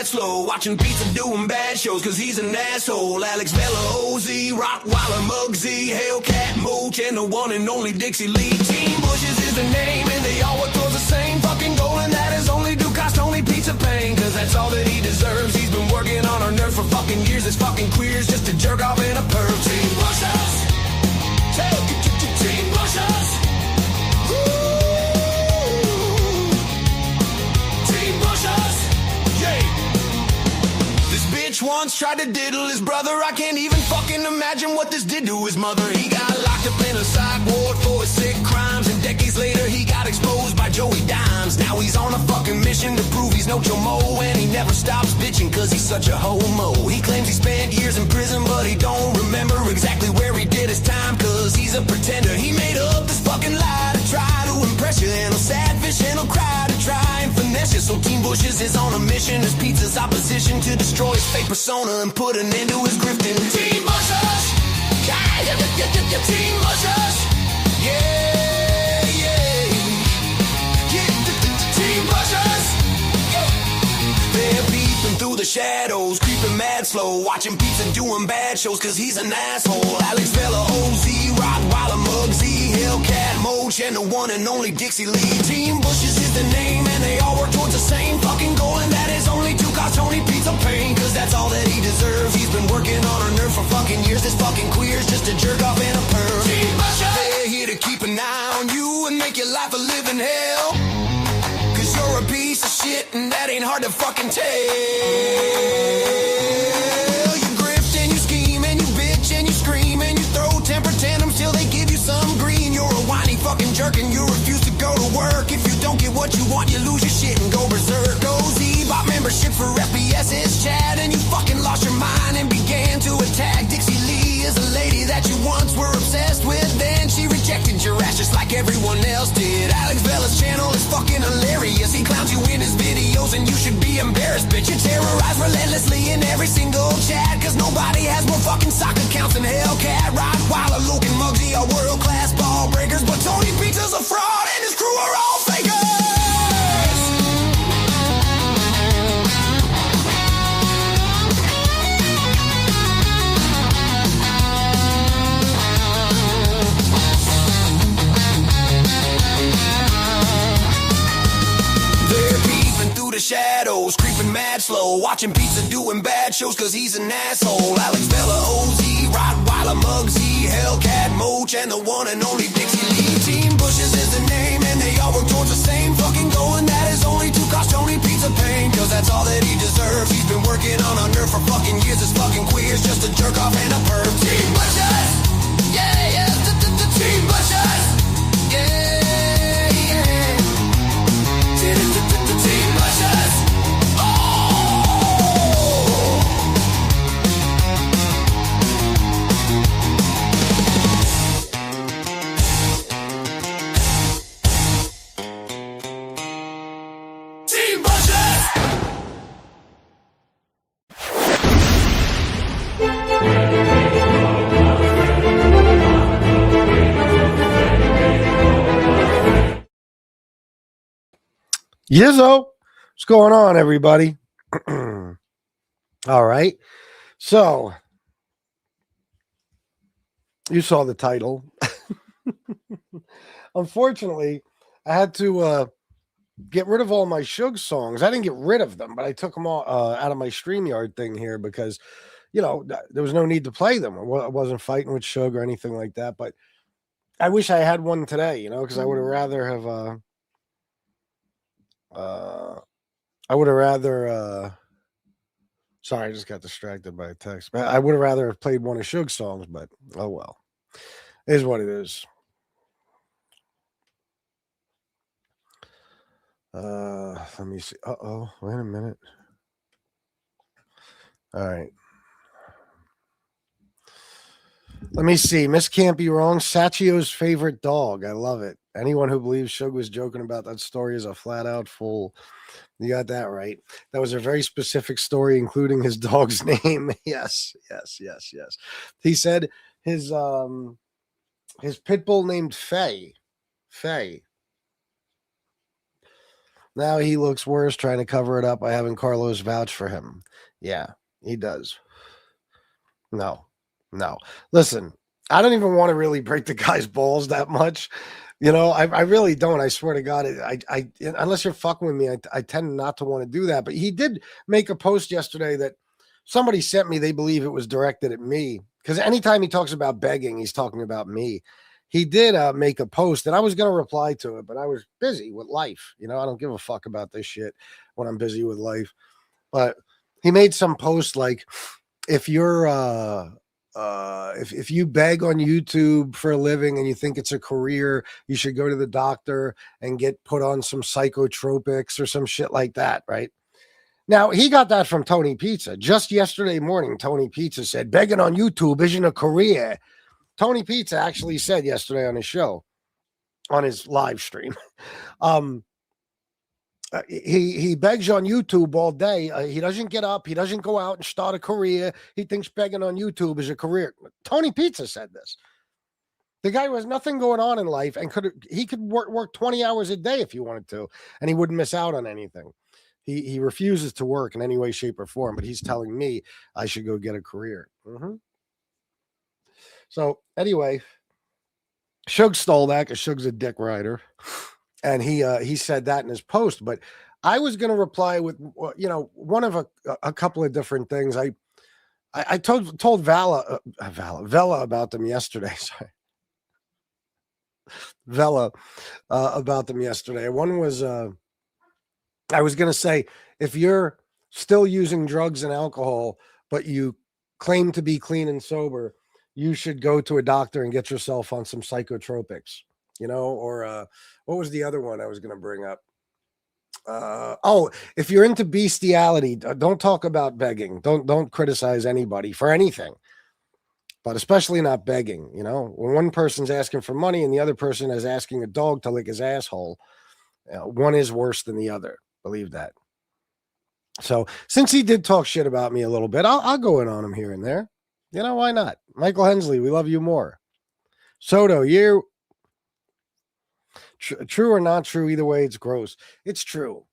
slow, watching pizza doing bad shows, cause he's an asshole. Alex Vela, OZ, Rottweiler, Muggsy, Hellcat, Mooch, and the one and only Dixie Lee. Team Bushes is the name, and they all work towards the same fucking goal, and that is only do cost only pizza pain, cause that's all that he deserves. He's been working on our nerves for fucking years. This fucking queer's just a jerk off in a perv. Team Bushes, Team Bushes. Once tried to diddle his brother. I can't even fucking imagine what this did to his mother. He got locked up in a psych ward for his sick crimes, and decades later he got exposed by Joey Dimes. Now he's on a fucking mission to prove he's no Jomo, and he never stops bitching cause he's such a homo. He claims he spent years in prison, but he don't remember exactly where he did his time, cause he's a pretender. He made up this fucking lie to try to impress you, and he'll sad fish and he'll cry to try and finesse you. So Team Bushes is on a mission as pizza's opposition to destroy his fake persona and put an end to his grifting. Team Bushes, Team Bushes, yeah, Team Bushes. They're peeping through the shadows, creeping mad slow, watching pizza doing bad shows, cause he's an asshole. Alex Vela, OZ, Rottweiler, Muggsy, Hellcat, Mooch, and the one and only Dixie Lee. Team Bushes is the name, and they all work towards the same fucking goal, and that is only to cause Tony pizza pain, cause that's all that he deserves. He's been working on our nerves for fucking years. This fucking queer's just a jerk off and a perv. Team Bushes, they're here to keep an eye on you and make your life a living hell, cause you're a piece of shit and that ain't hard to fucking tell. You grift and you scheme and you bitch and you scream and you throw temper tantrums till they give you some green. You're a whiny fucking jerk and you refuse to go to work. If you don't get what you want, you lose your shit and go berserk. Go Z, bought membership for FBS's chat, and you fucking lost your mind and began to attack. Dixie Lee is a lady that you once were obsessed with, then she rejected your ass just like everyone else did. Alex Vela's channel is fucking hilarious. He clowns you in his videos and you should be embarrassed, bitch. You terrorize relentlessly in every single chat, cause nobody has more fucking sock accounts than Hellcat. Rottweiler, Luke, and Muggsy are world-class ball breakers, but Tony Pizza's a fraud and his crew are all fakers. Shadows, creeping mad slow, watching pizza doing bad shows, cause he's an asshole. Alex Vela, OZ, Rottweiler, Muggsy, Hellcat, Mooch, and the one and only Dixie Lee. Team Bushes is the name, and they all work towards the same fucking goal, and that is only to cause Tony pizza pain, cause that's all that he deserves. He's been working on a nerve for fucking years. This fucking queer's just a jerk off and a perv. Team Bushes, yeah, Team Bushes, yeah. Yizzo, what's going on, everybody? All right. So, you saw the title. Unfortunately, I had to get rid of all my SUG songs. I didn't get rid of them, but I took them all out of my StreamYard thing here because, you know, there was no need to play them. I wasn't fighting with SUG or anything like that, but I wish I had one today, you know, because I would have rather have sorry, I just got distracted by a text. But I would have rather have played one of SUG's songs, but oh well. It is what it is. Let me see. Uh-oh, wait a minute. All right. Let me see. Miss Can't Be Wrong. Sachio's favorite dog. I love it. Anyone who believes SUG was joking about that story is a flat-out fool. You got that right. That was a very specific story, including his dog's name. Yes. He said his pit bull named Faye. Now he looks worse trying to cover it up by having Carlos vouch for him. Yeah, he does. No. Listen, I don't even want to really break the guy's balls that much. I really don't. I swear to God, I unless you're fucking with me, I tend not to want to do that. But he did make a post yesterday that somebody sent me. They believe it was directed at me because anytime he talks about begging, he's talking about me. He did make a post, and I was going to reply to it, but I was busy with life. I don't give a fuck about this shit when I'm busy with life. But he made some post like, if you're if you beg on YouTube for a living and you think it's a career, you should go to the doctor and get put on some psychotropics or some shit like that, right? Now, he got that from Tony Pizza. Just yesterday morning, Tony Pizza said, begging on YouTube isn't a career. Tony Pizza actually said yesterday on his show, on his live stream, he begs on YouTube all day. He doesn't get up. He doesn't go out and start a career. He thinks begging on YouTube is a career. Tony Pizza said this. The guy who has nothing going on in life and could work 20 hours a day if he wanted to, and he wouldn't miss out on anything. He refuses to work in any way, shape, or form, but he's telling me I should go get a career. So anyway, Shug stole that because Shug's a dick rider. And he said that in his post, but I was going to reply with, one of a couple of different things. I told Vela about them yesterday. Sorry. Vela about them yesterday. One was, I was going to say, if you're still using drugs and alcohol, but you claim to be clean and sober, you should go to a doctor and get yourself on some psychotropics, or what was the other one I was going to bring up? If you're into bestiality, don't talk about begging. Don't criticize anybody for anything, but especially not begging. When one person's asking for money and the other person is asking a dog to lick his asshole, one is worse than the other. Believe that. So since he did talk shit about me a little bit, I'll go in on him here and there. Why not? Michael Hensley, we love you more. Soto, true or not true, either way, it's gross. It's true.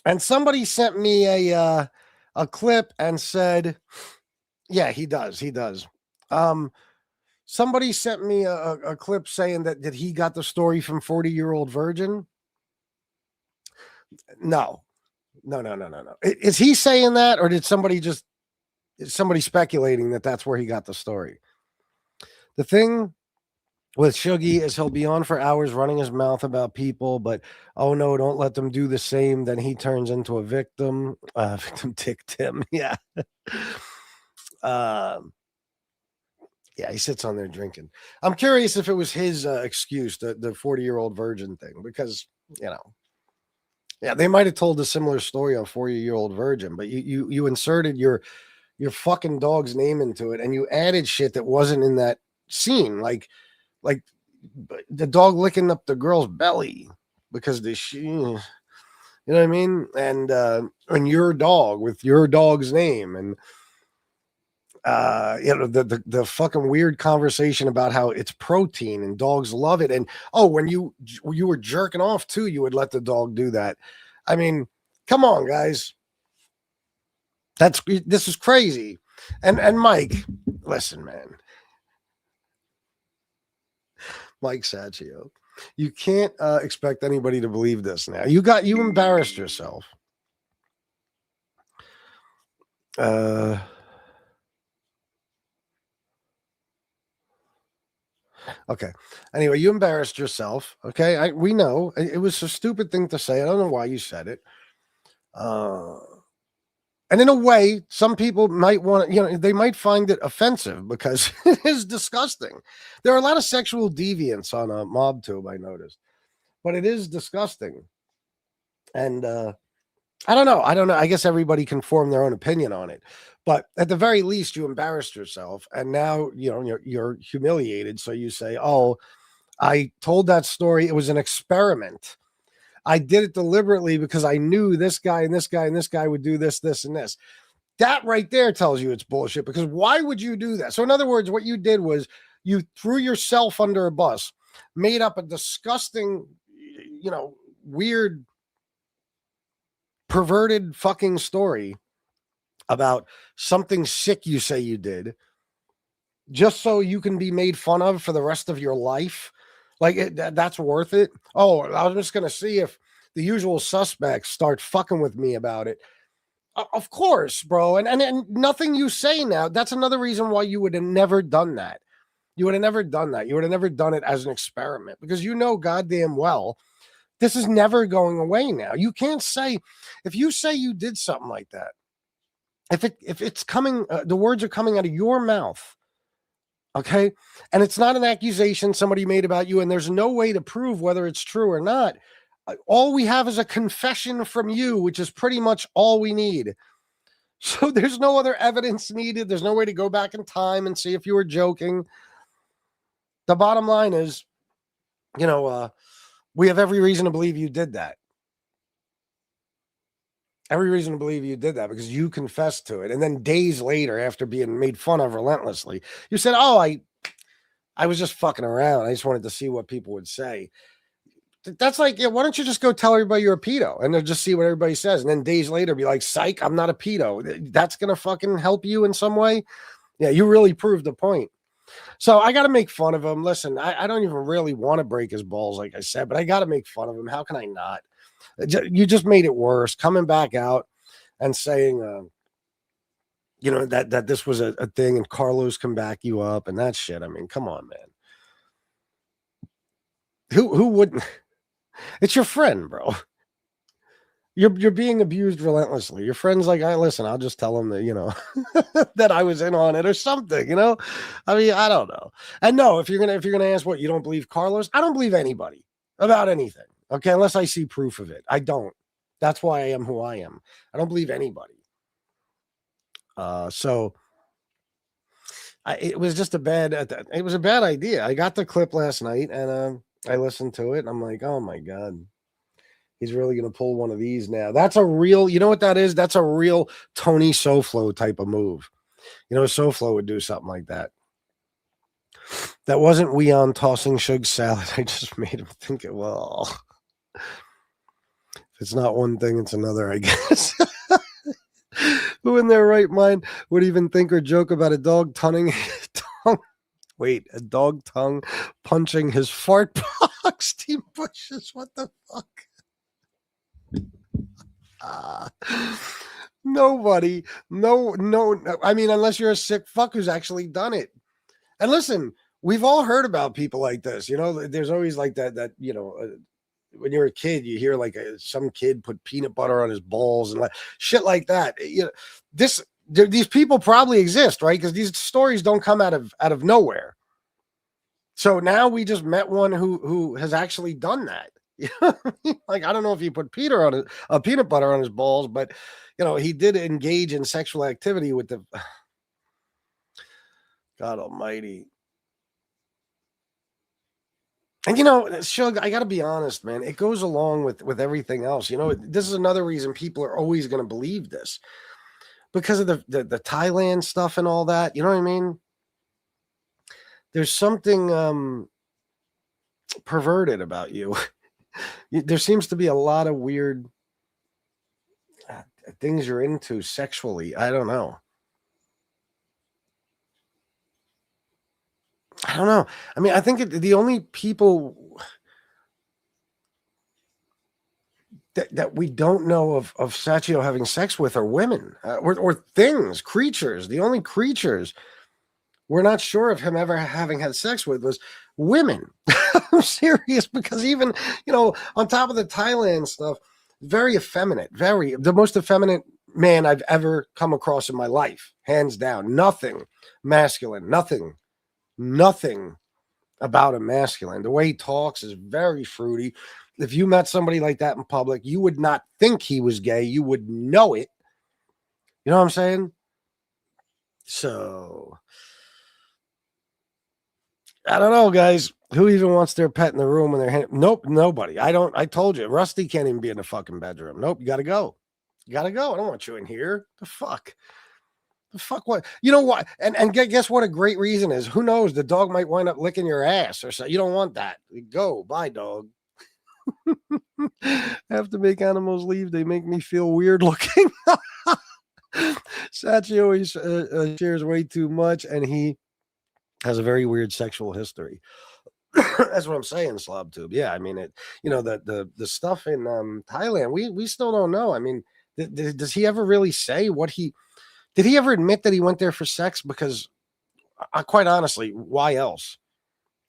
And somebody sent me a clip and said, yeah, he does. Somebody sent me a clip saying that he got the story from 40-Year-Old Virgin. No. Is he saying that, or did somebody speculating that that's where he got the story? The thing with Shuggy is he'll be on for hours running his mouth about people, but oh no, don't let them do the same. Then he turns into a victim. Victim tick Tim. Yeah. Yeah, he sits on there drinking. I'm curious if it was his excuse, the 40-Year-Old Virgin thing, because, yeah, they might have told a similar story on 40-Year-Old Virgin, but you inserted your fucking dog's name into it, and you added shit that wasn't in that scene, like the dog licking up the girl's belly because you know what I mean, and your dog with your dog's name, and the fucking weird conversation about how it's protein and dogs love it, and when you were jerking off too, you would let the dog do that. I mean, come on, guys. This is crazy. And Mike, listen, man. Mike Saccio, you can't expect anybody to believe this now. You embarrassed yourself. Okay. Anyway, you embarrassed yourself. Okay. We know it was a stupid thing to say. I don't know why you said it. And in a way, some people might want to, they might find it offensive because it is disgusting. There are a lot of sexual deviants on a MobTube, I noticed, but it is disgusting. And I don't know. I guess everybody can form their own opinion on it. But at the very least, you embarrassed yourself, and now you're humiliated. So you say, "Oh, I told that story. It was an experiment. I did it deliberately because I knew this guy and this guy and this guy would do this, this, and this." That right there tells you it's bullshit, because why would you do that? So in other words, what you did was you threw yourself under a bus, made up a disgusting, weird, perverted fucking story about something sick you say you did just so you can be made fun of for the rest of your life. Like, that's worth it. Oh, I was just going to see if the usual suspects start fucking with me about it. Of course, bro. And nothing you say now, that's another reason why you would have never done that. You would have never done that. You would have never done it as an experiment, because you know goddamn well this is never going away now. You can't say, if you say you did something like that, if it's coming, the words are coming out of your mouth, okay, and it's not an accusation somebody made about you, and there's no way to prove whether it's true or not. All we have is a confession from you, which is pretty much all we need. So there's no other evidence needed. There's no way to go back in time and see if you were joking. The bottom line is, we have every reason to believe you did that. Every reason to believe you did that, because you confessed to it. And then days later, after being made fun of relentlessly, you said, oh, I was just fucking around. I just wanted to see what people would say. That's like, why don't you just go tell everybody you're a pedo and they'll just see what everybody says. And then days later be like, psych, I'm not a pedo. That's going to fucking help you in some way. Yeah, you really proved the point. So I got to make fun of him. Listen, I don't even really want to break his balls, like I said, but I got to make fun of him. How can I not? You just made it worse, coming back out and saying, that this was a thing and Carlos can back you up and that shit. I mean, come on, man. Who wouldn't? It's your friend, bro. You're being abused relentlessly. Your friend's like, listen, I'll just tell him that, that I was in on it or something, I mean, I don't know. And no, if you're gonna ask what, you don't believe Carlos? I don't believe anybody about anything. Okay, unless I see proof of it. I don't. That's why I am who I am. I don't believe anybody. It was just a bad idea. I got the clip last night and I listened to it and I'm like, oh my God, he's really going to pull one of these now. That's a real, you know what that is? That's a real Tony Soflo type of move. Soflo would do something like that. That wasn't Weon tossing Suge salad. I just made him think it. Well, if it's not one thing, it's another, I guess. Who in their right mind would even think or joke about a dog tongue punching his fart box? Team Bushes, what the fuck? Nobody, no. I mean, unless you're a sick fuck who's actually done it. And listen, we've all heard about people like this. There's always like that. When you're a kid, you hear like some kid put peanut butter on his balls and like shit like that. These people probably exist, right? Because these stories don't come out of nowhere. So now we just met one who has actually done that. Like, I don't know if he put peanut butter on his balls, but he did engage in sexual activity with the God Almighty. And Shug, I got to be honest, man. It goes along with everything else. This is another reason people are always going to believe this, because of the Thailand stuff and all that. You know what I mean? There's something perverted about you. There seems to be a lot of weird things you're into sexually. I don't know. I don't know. I mean, I think the only people that we don't know of Sachio having sex with are women or things, creatures. The only creatures we're not sure of him ever having had sex with was women. I'm serious, because even, on top of the Thailand stuff, very effeminate, the most effeminate man I've ever come across in my life, hands down. Nothing masculine, nothing about him masculine. The way he talks is very fruity. If you met somebody like that in public, you would not think he was gay. You would know it. You know what I'm saying? So, I don't know, guys. Who even wants their pet in the room when they're Nope, nobody. I told you, Rusty can't even be in the fucking bedroom. Nope, you gotta go. I don't want you in here. The fuck what? You know what? And guess what a great reason is? Who knows? The dog might wind up licking your ass or so. You don't want that. Go, bye, dog. I have to make animals leave. They make me feel weird looking. Sachi always shares way too much, and he has a very weird sexual history. That's what I'm saying, SlobTube. Yeah, I mean it. You know the stuff in Thailand. We still don't know. I mean, does he ever really say what he did? He ever admit that he went there for sex? Because quite honestly, why else?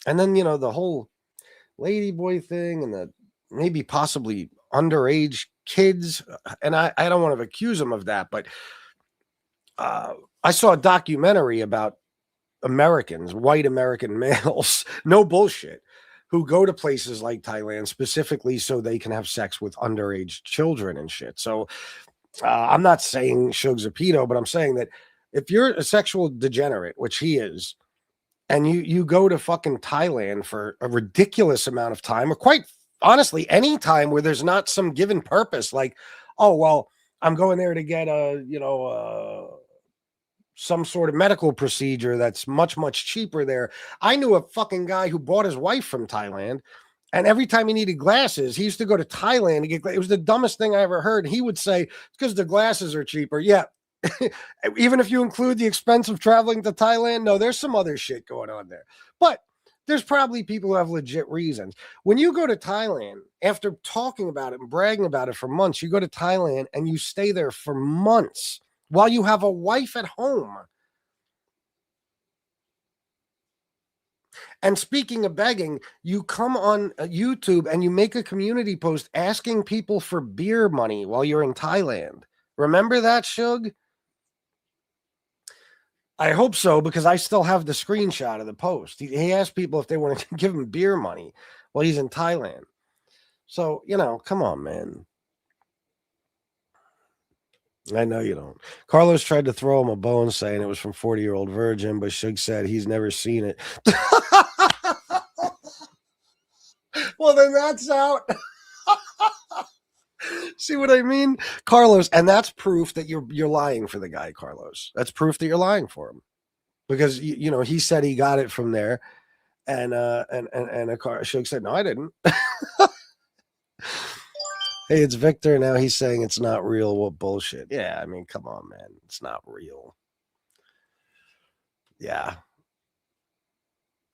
And then the whole ladyboy thing and the maybe possibly underage kids. And I don't want to accuse him of that, but I saw a documentary about Americans, white American males, no bullshit, who go to places like Thailand specifically so they can have sex with underage children and shit. So I'm not saying Suge's a pedo, but I'm saying that if you're a sexual degenerate, which he is, and you go to fucking Thailand for a ridiculous amount of time, or quite honestly, any time where there's not some given purpose, like, oh, well, I'm going there to get some sort of medical procedure that's much, much cheaper there. I knew a fucking guy who bought his wife from Thailand, and every time he needed glasses, he used to go to Thailand to get it was the dumbest thing I ever heard. He would say, it's because the glasses are cheaper. Yeah. Even if you include the expense of traveling to Thailand, no, there's some other shit going on there. But there's probably people who have legit reasons. When you go to Thailand, after talking about it and bragging about it for months, you go to Thailand and you stay there for months while you have a wife at home. And speaking of begging, you come on YouTube and you make a community post asking people for beer money while you're in Thailand. Remember that, Shug? I hope so, because I still have the screenshot of the post. He asked people if they want to give him beer money while he's in Thailand. So, come on, man. I know you don't. Carlos tried to throw him a bone saying it was from 40-Year-Old Virgin, but Shug said he's never seen it. Well, then that's out. See what I mean, Carlos? And that's proof that you're lying for the guy, Carlos. That's proof that you're lying for him, because he said he got it from there, and Shug said no, I didn't. Hey, it's Victor. Now he's saying it's not real. What bullshit? Yeah, I mean, come on, man, it's not real. Yeah.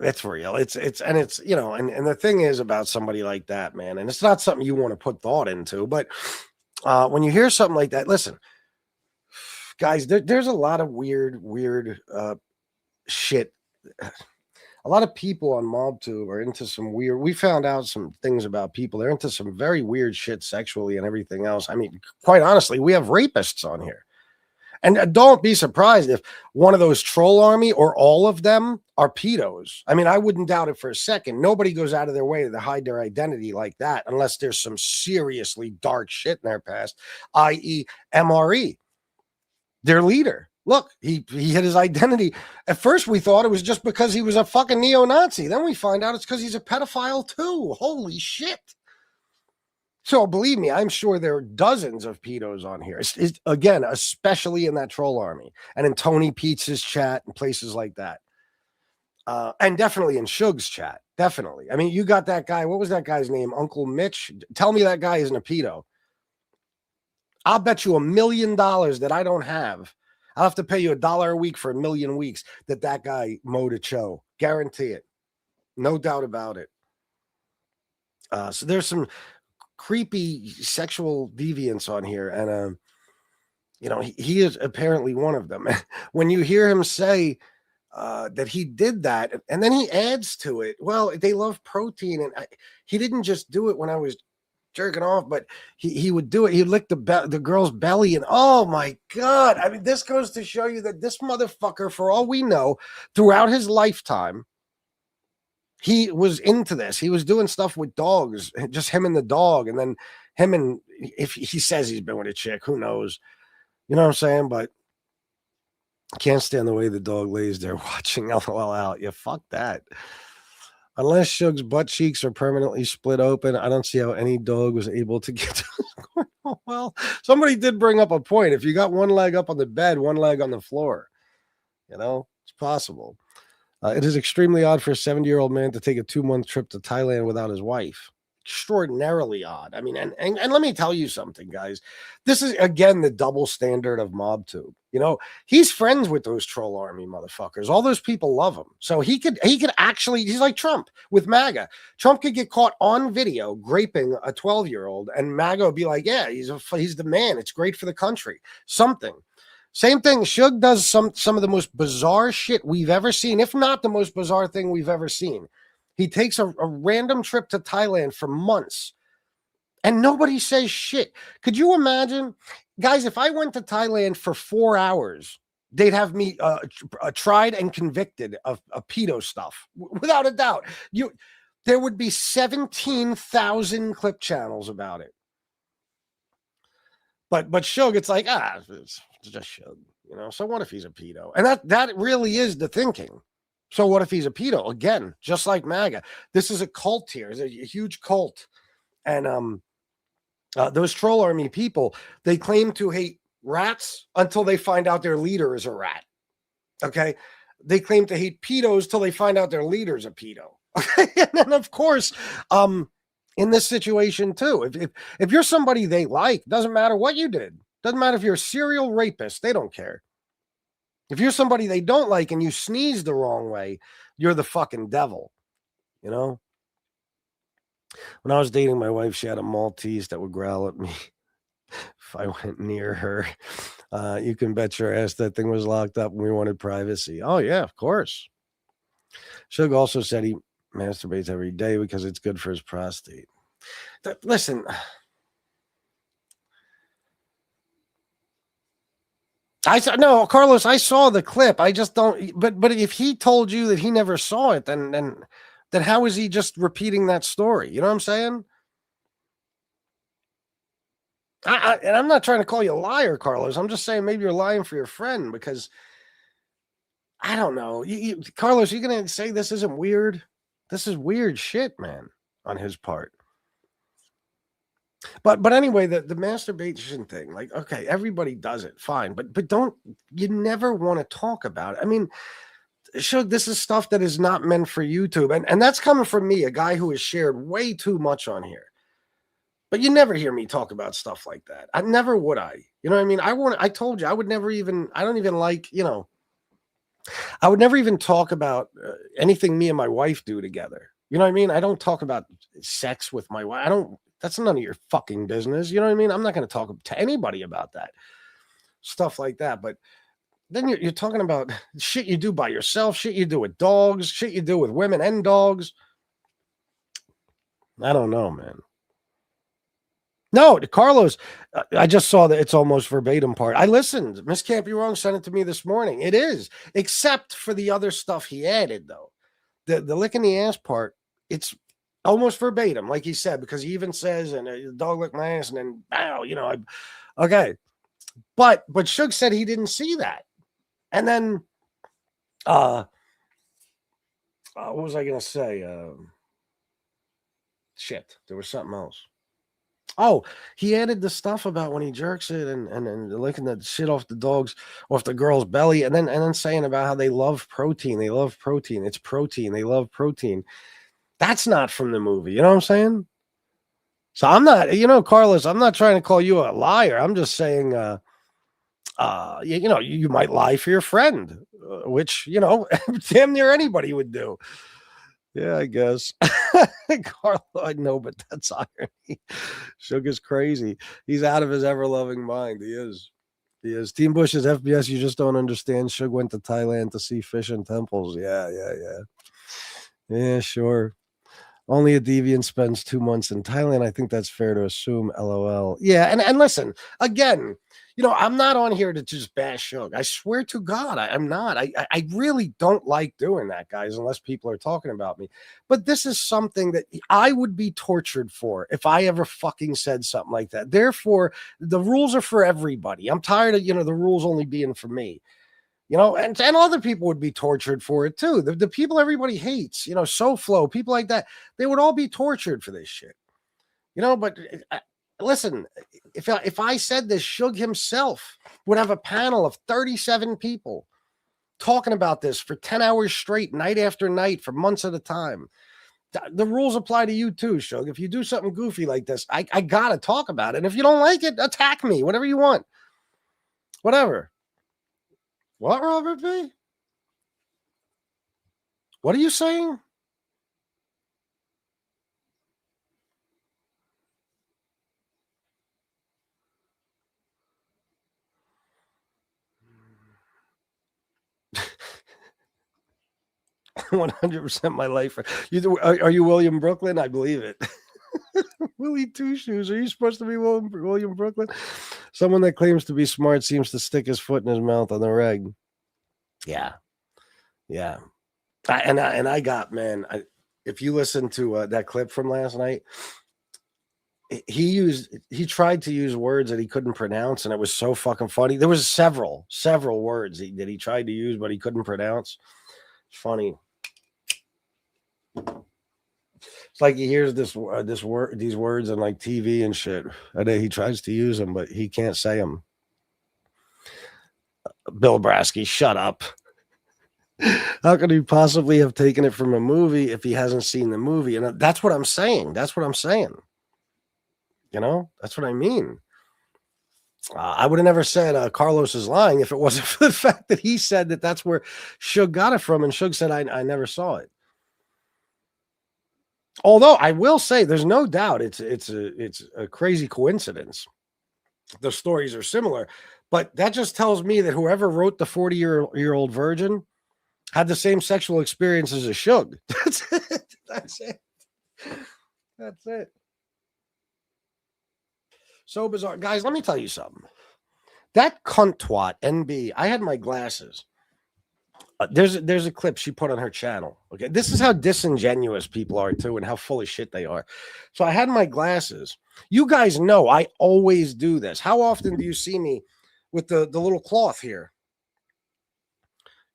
It's real. It's and the thing is about somebody like that, man, and it's not something you want to put thought into, but when you hear something like that, listen, guys, there's a lot of weird shit. A lot of people on MobTube are into some weird. We found out some things about people. They're into some very weird shit sexually and everything else. I mean, quite honestly, we have rapists on here. And don't be surprised if one of those troll army or all of them are pedos. I mean, I wouldn't doubt it for a second. Nobody goes out of their way to hide their identity like that unless there's some seriously dark shit in their past, i.e. MRE, their leader. Look, he hid his identity. At first, we thought it was just because he was a fucking neo-Nazi. Then we find out it's because he's a pedophile too. Holy shit. So believe me, I'm sure there are dozens of pedos on here. Again, especially in that troll army and in Tony Pizza's chat and places like that. And definitely in Shug's chat. Definitely. I mean, you got that guy. What was that guy's name? Uncle Mitch? Tell me that guy isn't a pedo. I'll bet you $1 million that I don't have. I'll have to pay you $1 a week for 1,000,000 weeks that guy mowed a cho. Guarantee it. No doubt about it. So there's some creepy sexual deviants on here, and he is apparently one of them. When you hear him say that he did that, and then he adds to it, well, they love protein, and he didn't just do it when I was jerking off, but he would do it. He'd lick the girl's belly, and oh my god, I mean, this goes to show you that this motherfucker, for all we know, throughout his lifetime, he was into this. He was doing stuff with dogs, just him and the dog. And then if he says he's been with a chick, who knows? You know what I'm saying? But can't stand the way the dog lays there watching LOL out. Yeah, fuck that. Unless Shug's butt cheeks are permanently split open, I don't see how any dog was able to get to his cornhole. Well, somebody did bring up a point. If you got one leg up on the bed, one leg on the floor, it's possible. It is extremely odd for a 70-year-old man to take a 2-month trip to Thailand without his wife. extraordinarily odd. I mean, and let me tell you something, guys. This is again the double standard of MobTube. You know, he's friends with those troll army motherfuckers. All those people love him. So he could actually, he's like Trump with MAGA. Trump could get caught on video graping a 12-year-old, and MAGA would be like, yeah, he's the man. It's great for the country. Something. Same thing. Suge does some of the most bizarre shit we've ever seen, if not the most bizarre thing we've ever seen. He takes a random trip to Thailand for months and nobody says shit. Could you imagine? Guys, if I went to Thailand for 4 hours, they'd have me tried and convicted of pedo stuff. Without a doubt. There would be 17,000 clip channels about it. But Suge, it's like, it's just Suge, you know? So what if he's a pedo? And that really is the thinking. So what if he's a pedo? Again, just like MAGA. This is a cult here. It's a huge cult. And those troll army people, they claim to hate rats until they find out their leader is a rat. Okay? They claim to hate pedos till they find out their leader's a pedo. Okay? And then, of course, in this situation, too, if you're somebody they like, doesn't matter what you did. Doesn't matter if you're a serial rapist. They don't care. If you're somebody they don't like and you sneeze the wrong way, you're the fucking devil, you know? When I was dating my wife, she had a Maltese that would growl at me if I went near her. You can bet your ass that thing was locked up and we wanted privacy. Oh, yeah, of course. Suge also said he masturbates every day because it's good for his prostate. Listen... No, Carlos, I saw the clip. I just don't. But if he told you that he never saw it, then how is he just repeating that story? You know what I'm saying? And I'm not trying to call you a liar, Carlos. I'm just saying maybe you're lying for your friend because I don't know. Carlos, you gonna say this isn't weird? This is weird shit, man, on his part. But anyway, the masturbation thing, like, okay, everybody does it, fine, but you never want to talk about it. I mean, Suge, this is stuff that is not meant for YouTube, and that's coming from me, a guy who has shared way too much on here. But you never hear me talk about stuff like that. I never would. You know what I mean? I told you I would never even. I don't even like, you know. I would never even talk about anything me and my wife do together. You know what I mean? I don't talk about sex with my wife. That's none of your fucking business. You know what I mean? I'm not going to talk to anybody about that. Stuff like that. But then you're talking about shit you do by yourself, shit you do with dogs, shit you do with women and dogs. I don't know, man. No, Carlos, I just saw that it's almost verbatim part. I listened. Miss Can't Be Wrong sent it to me this morning. It is, except for the other stuff he added, though. The licking the ass part, it's almost verbatim, like he said, because he even says, and the dog licked my ass, and then, bow, you know, okay. But Suge said he didn't see that. And then, what was I going to say? Shit, there was something else. Oh, he added the stuff about when he jerks it and licking the shit off the girl's belly, and then saying about how they love protein. They love protein. It's protein. They love protein. That's not from the movie. You know what I'm saying? So I'm not, you know, Carlos, I'm not trying to call you a liar. I'm just saying, you know, you might lie for your friend, which, you know, damn near anybody would do. Yeah, I guess. Carlo, I know, but that's irony. Sugar's crazy. He's out of his ever-loving mind. He is. He is. Team Bush's FBS, you just don't understand. Suge went to Thailand to see fish and temples. Yeah. Yeah, sure. Only a deviant spends 2 months in Thailand. I think that's fair to assume. LOL. Yeah, and listen, again, you know, I'm not on here to just bash Suge. I swear to God, I'm not. I really don't like doing that, guys, unless people are talking about me. But this is something that I would be tortured for if I ever fucking said something like that. Therefore, the rules are for everybody. I'm tired of, you know, the rules only being for me. You know, and other people would be tortured for it too. The people everybody hates, you know, SoFlo, people like that, they would all be tortured for this shit. You know, but listen, if I said this, Suge himself would have a panel of 37 people talking about this for 10 hours straight, night after night, for months at a time. The rules apply to you too, Shug. If you do something goofy like this, I gotta talk about it. And if you don't like it, attack me. Whatever you want. Whatever. What, Robert B? What are you saying? "100% my life." Are you William Brooklyn? I believe it. Willie Two Shoes. Are you supposed to be William Brooklyn? Someone that claims to be smart seems to stick his foot in his mouth on the reg. Yeah. Yeah. I got, man, if you listen to that clip from last night, he tried to use words that he couldn't pronounce, and it was so fucking funny. There was several words that he tried to use, but he couldn't pronounce. It's funny. It's like he hears these words on like TV and shit, and then he tries to use them, but he can't say them. Bill Brasky, shut up. How could he possibly have taken it from a movie if he hasn't seen the movie? And that's what I'm saying. That's what I'm saying. You know, that's what I mean. I would have never said Carlos is lying if it wasn't for the fact that he said that that's where Suge got it from, and Suge said I never saw it. Although I will say, there's no doubt it's a crazy coincidence. The stories are similar, but that just tells me that whoever wrote the 40-year-old virgin had the same sexual experiences as Suge. That's it. That's it. That's it. So bizarre. Guys, let me tell you something. That cunt twat, NB, I had my glasses. There's a clip she put on her channel. Okay, this is how disingenuous people are too, and how full of shit they are. So I had my glasses. You guys know I always do this. How often do you see me with the little cloth here?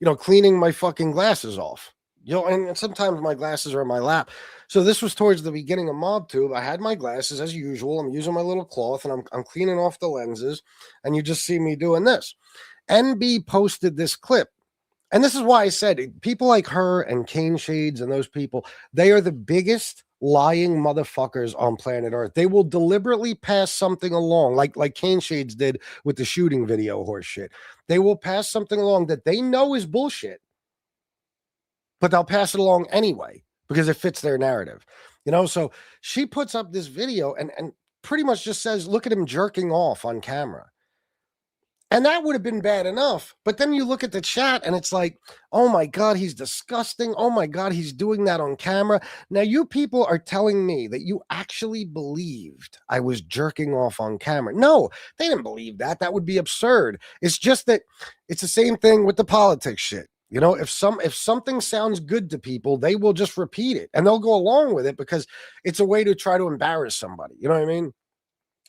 You know, cleaning my fucking glasses off. You know, and sometimes my glasses are in my lap. So this was towards the beginning of MobTube. I had my glasses as usual. I'm using my little cloth, and I'm cleaning off the lenses, and you just see me doing this. NB posted this clip. And this is why I said people like her and Cane Shades and those people, they are the biggest lying motherfuckers on planet Earth. They will deliberately pass something along, like Cane Shades did with the shooting video horse shit. They will pass something along that they know is bullshit, but they'll pass it along anyway because it fits their narrative. You know, so she puts up this video and pretty much just says, look at him jerking off on camera. And that would have been bad enough. But then you look at the chat and it's like, oh my God, he's disgusting. Oh my God, he's doing that on camera. Now, you people are telling me that you actually believed I was jerking off on camera. No, they didn't believe that. That would be absurd. It's just that it's the same thing with the politics shit. You know, if something sounds good to people, they will just repeat it and they'll go along with it because it's a way to try to embarrass somebody. You know what I mean?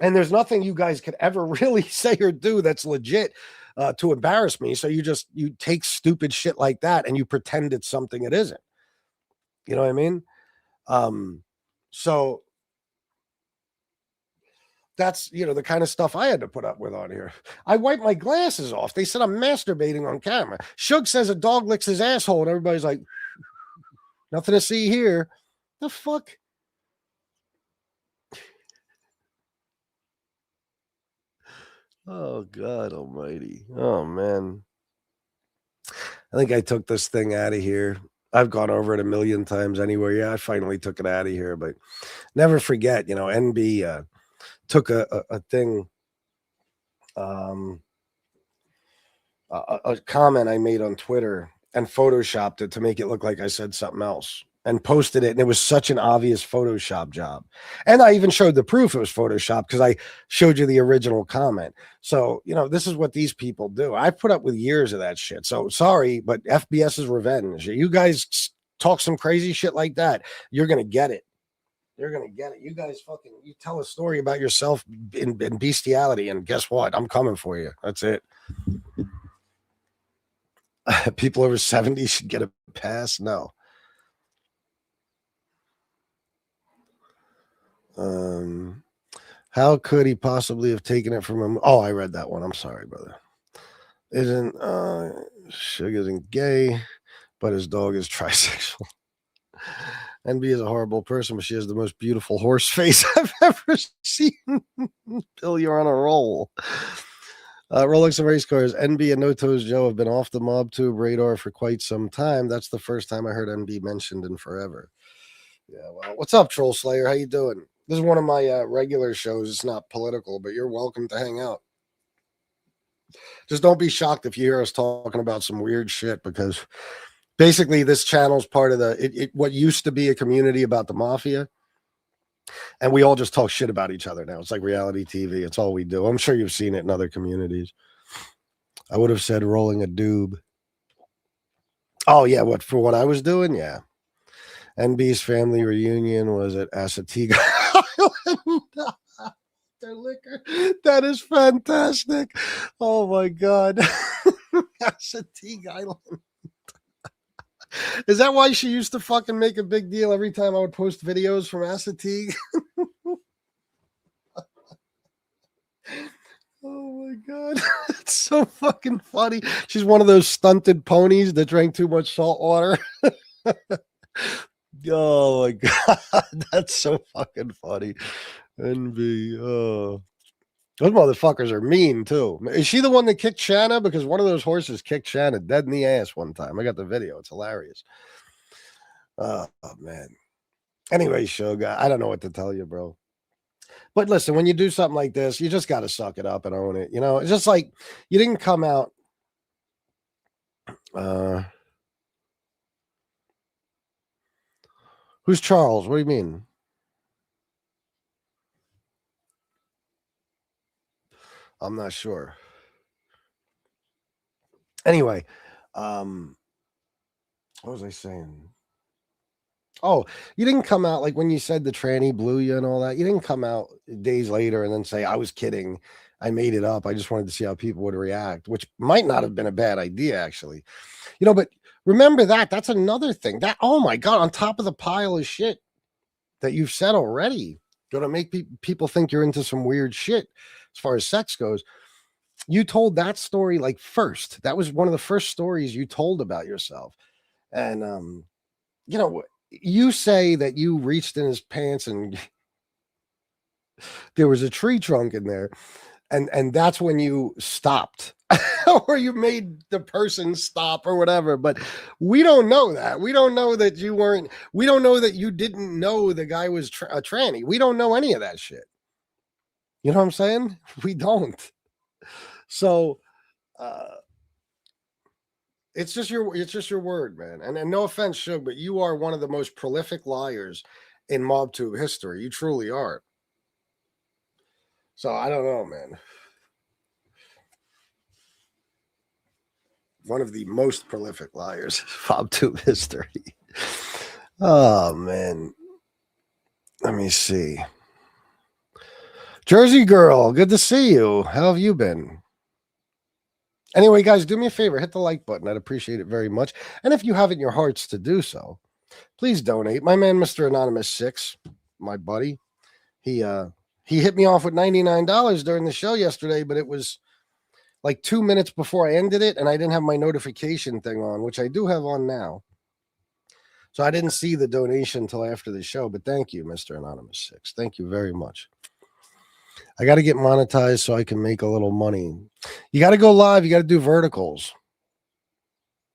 And there's nothing you guys could ever really say or do that's legit to embarrass me. So you take stupid shit like that and you pretend it's something it isn't. You know what I mean? So that's, you know, the kind of stuff I had to put up with on here. I wiped my glasses off. They said I'm masturbating on camera. Suge says a dog licks his asshole and everybody's like, nothing to see here. The fuck? Oh, God almighty. Oh, man. I think I took this thing out of here. I've gone over it a million times anyway. Yeah, I finally took it out of here. But never forget, you know, NB took a thing, a comment I made on Twitter and photoshopped it to make it look like I said something else. And posted it, and it was such an obvious Photoshop job. And I even showed the proof it was Photoshop because I showed you the original comment. So, you know, this is what these people do. I put up with years of that shit. So sorry, but FBS is revenge. You guys talk some crazy shit like that, you're going to get it. You're going to get it. You guys you tell a story about yourself in bestiality, and guess what? I'm coming for you. That's it. People over 70 should get a pass? No. How could he possibly have taken it from him? Oh, I read that one. I'm sorry, brother. Suge isn't gay, but his dog is trisexual. NB is a horrible person, but she has the most beautiful horse face I've ever seen. Bill, you're on a roll. Rolex and race cars. NB and No Toes Joe have been off the MobTube radar for quite some time. That's the first time I heard NB mentioned in forever. Yeah, well, what's up, Troll Slayer? How you doing? This is one of my regular shows. It's not political, but you're welcome to hang out. Just don't be shocked if you hear us talking about some weird shit, because basically this channel's part of what used to be a community about the mafia. And we all just talk shit about each other now. It's like reality TV. It's all we do. I'm sure you've seen it in other communities. I would have said rolling a doob. Oh, yeah. For what I was doing? Yeah. NB's family reunion was at Assateague Island. Their liquor. That is fantastic. Oh, my God. Assateague Island. Is that why she used to fucking make a big deal every time I would post videos from Assateague? Oh my God. It's so fucking funny. She's one of those stunted ponies that drank too much salt water. Oh my God. That's so fucking funny. NB. Oh. Those motherfuckers are mean too. Is she the one that kicked Shanna? Because one of those horses kicked Shanna dead in the ass one time. I got the video. It's hilarious. Oh man. Anyway, Shug, I don't know what to tell you, bro. But listen, when you do something like this, you just got to suck it up and own it. You know, it's just like you didn't come out. Who's Charles? What do you mean? I'm not sure. Anyway, what was I saying? Oh, you didn't come out like when you said the tranny blew you and all that. You didn't come out days later and then say, I was kidding. I made it up. I just wanted to see how people would react, which might not have been a bad idea, actually. You know, but remember that. That's another thing. That, oh my God, on top of the pile of shit that you've said already, going to make people think you're into some weird shit as far as sex goes. You told that story like first. That was one of the first stories you told about yourself. And, you know, you say that you reached in his pants and there was a tree trunk in there. And that's when you stopped or you made the person stop or whatever. But we don't know that. We don't know that you weren't. We don't know that you didn't know the guy was a tranny. We don't know any of that shit. You know what I'm saying? We don't. So it's just your word, man. And no offense, Shug, but you are one of the most prolific liars in MobTube history. You truly are. So I don't know, man. One of the most prolific liars in MobTube history. Oh man. Let me see. Jersey girl, good to see you. How have you been? Anyway, guys, do me a favor, hit the like button. I'd appreciate it very much. And if you have it in your hearts to do so, please donate. My man, Mr. Anonymous 6, my buddy, he hit me off with $99 during the show yesterday, but it was like 2 minutes before I ended it, and I didn't have my notification thing on, which I do have on now. So I didn't see the donation until after the show, but thank you, Mr. Anonymous 6. Thank you very much. I got to get monetized so I can make a little money. You got to go live. You got to do verticals.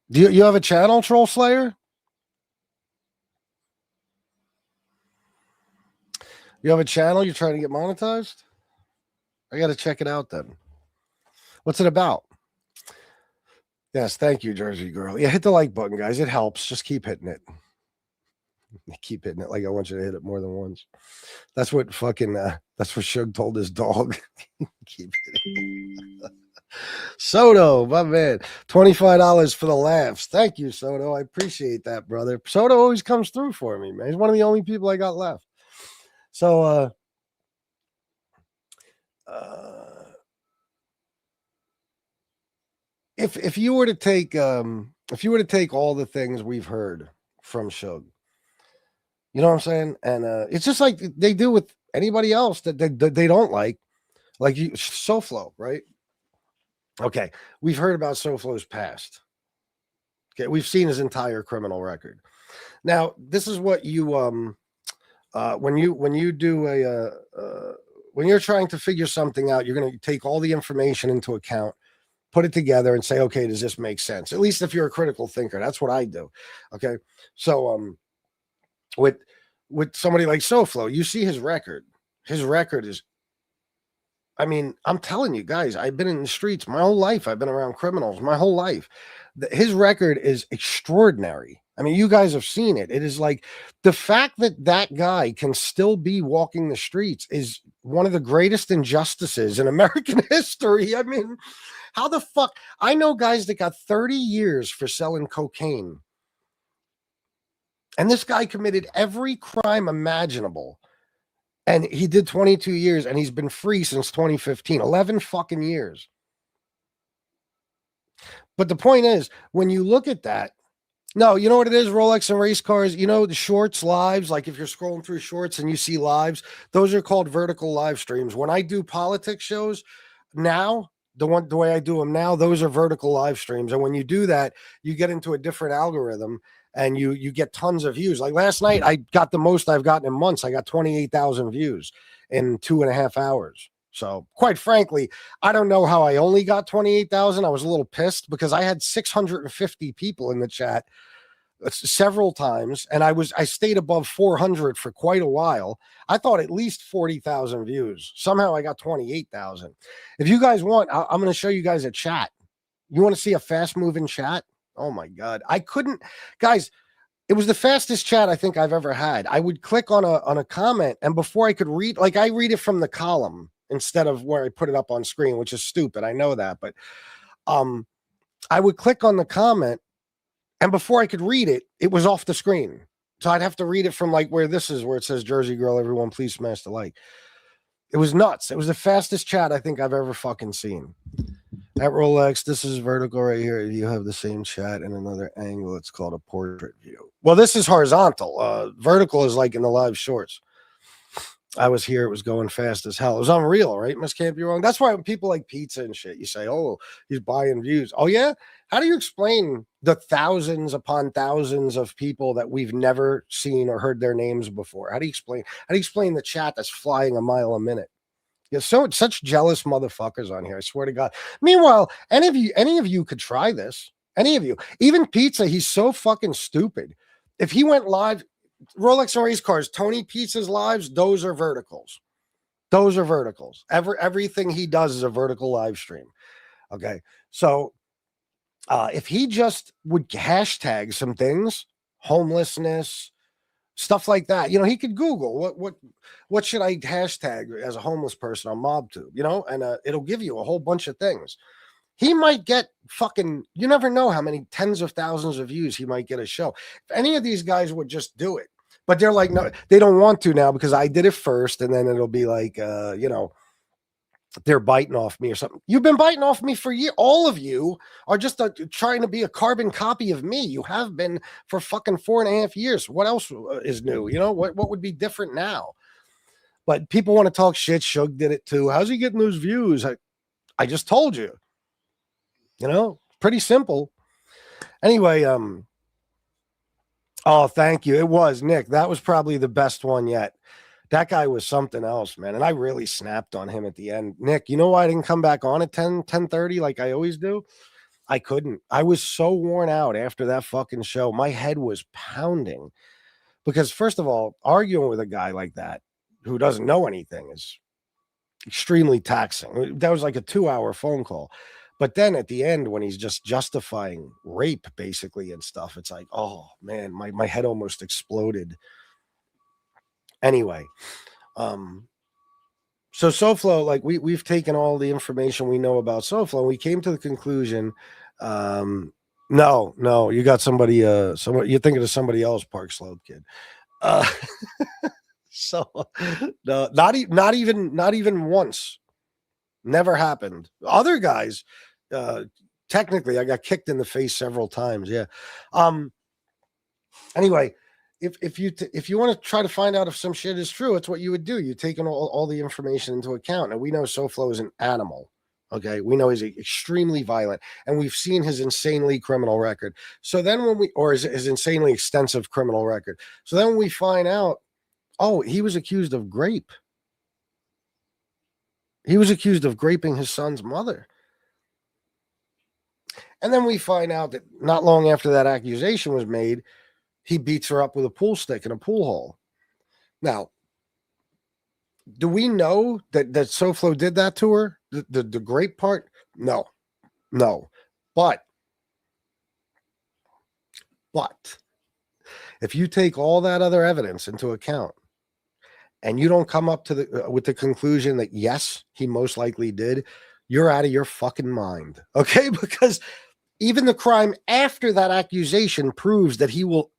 Do you have a channel, Troll Slayer? You have a channel? You're trying to get monetized? I got to check it out then. What's it about? Yes, thank you, Jersey girl. Yeah, hit the like button, guys. It helps. Just keep hitting it. Keep hitting it like I want you to hit it more than once. That's what Shug told his dog. Keep hitting. Soto, my man. $25 for the laughs. Thank you, Soto. I appreciate that, brother. Soto always comes through for me, man. He's one of the only people I got left. So if you were to take all the things we've heard from Shug, you know what I'm saying? And it's just like they do with anybody else that they don't like you, SoFlo, right? Okay, we've heard about SoFlo's past. Okay, we've seen his entire criminal record. Now, this is what you when you do when you're trying to figure something out, you're going to take all the information into account, put it together, and say, okay, does this make sense? At least if you're a critical thinker, that's what I do. Okay, so with somebody like SoFlo, you see his record. His record is, I mean, I'm telling you guys, I've been in the streets my whole life. I've been around criminals my whole life. His record is extraordinary. I mean, you guys have seen it. It is like the fact that that guy can still be walking the streets is one of the greatest injustices in American history. I mean, how the fuck? I know guys that got 30 years for selling cocaine. And this guy committed every crime imaginable. And he did 22 years and he's been free since 2015, 11 fucking years. But the point is, when you look at that, no, you know what it is, Rolex and race cars, you know, the shorts lives, like if you're scrolling through shorts and you see lives, those are called vertical live streams. When I do politics shows now, the way I do them now, those are vertical live streams. And when you do that, you get into a different algorithm and you get tons of views. Like last night, I got the most I've gotten in months. I got 28,000 views in 2.5 hours. So quite frankly, I don't know how I only got 28,000. I was a little pissed because I had 650 people in the chat several times, and I stayed above 400 for quite a while. I thought at least 40,000 views. Somehow I got 28,000. If you guys want, I'm going to show you guys a chat. You want to see a fast moving chat? Oh my God. I couldn't, guys, it was the fastest chat I think I've ever had. I would click on a comment, and before I could read, like I read it from the column instead of where I put it up on screen, which is stupid. I know that, but I would click on the comment, and before I could read it, it was off the screen. So I'd have to read it from like where this is, where it says Jersey Girl, everyone please smash the like. It was nuts. It was the fastest chat I think I've ever fucking seen. At Rolex, this is vertical right here. You have the same chat in another angle. It's called a portrait view. Well, this is horizontal. Vertical is like in the live shorts. I was here. It was going fast as hell. It was unreal, right? Must can't be wrong. That's why when people like pizza and shit, you say, oh, he's buying views. Oh, yeah? How do you explain the thousands upon thousands of people that we've never seen or heard their names before? How do you explain the chat that's flying a mile a minute? There's such jealous motherfuckers on here. I swear to God. Meanwhile, any of you could try this. Any of you. Even Pizza, he's so fucking stupid. If he went live, Rolex and race cars, Tony Pizza's lives, those are verticals. Those are verticals. Everything he does is a vertical live stream. Okay. So if he just would hashtag some things, homelessness, stuff like that, you know, he could Google what should I hashtag as a homeless person on MobTube, you know, and it'll give you a whole bunch of things. He might get fucking, you never know how many tens of thousands of views he might get a show. If any of these guys would just do it, but they're like, no, they don't want to now because I did it first. And then it'll be like, you know, they're biting off me or something. You've been biting off me for years. All of you are just trying to be a carbon copy of me. You have been for fucking 4.5 years. What else is new? You know, what would be different now? But people want to talk shit. Shug did it too. How's he getting those views? I just told you. You know, pretty simple. Anyway, oh, thank you. It was Nick. That was probably the best one yet. That guy was something else, man. And I really snapped on him at the end. Nick, you know why I didn't come back on at 10:30 like I always do? I couldn't. I was so worn out after that fucking show. My head was pounding because, first of all, arguing with a guy like that who doesn't know anything is extremely taxing. That was like a 2-hour phone call. But then at the end, when he's just justifying rape, basically, and stuff, it's like, oh, man, my head almost exploded. Anyway, so SoFlo, like we've taken all the information we know about SoFlo, and we came to the conclusion, no, you got somebody, you're thinking of somebody else, Park Slope kid. So no, not even once. Never happened. Other guys, technically, I got kicked in the face several times. Yeah. Anyway, if you want to try to find out if some shit is true, it's what you would do. You take all the information into account, and we know SoFlo is an animal. Okay, we know he's extremely violent, and we've seen his insanely criminal record. So then or his insanely extensive criminal record. So then when we find out, oh, he was accused of rape. He was accused of raping his son's mother. And then we find out that not long after that accusation was made, he beats her up with a pool stick in a pool hall. Now, do we know that SoFlo did that to her? The grape part? No. But if you take all that other evidence into account and you don't come up to with the conclusion that yes, he most likely did, you're out of your fucking mind. Okay? Because even the crime after that accusation proves that he will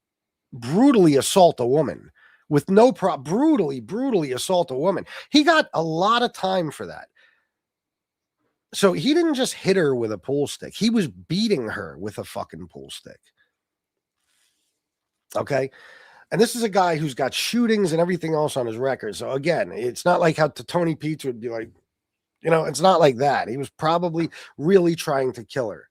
brutally assault a woman with no brutally assault a woman. He got a lot of time for that. So he didn't just hit her with a pool stick. He was beating her with a fucking pool stick. Okay. And this is a guy who's got shootings and everything else on his record. So again, it's not like how Tony Pete would be like, it's not like that. He was probably really trying to kill her.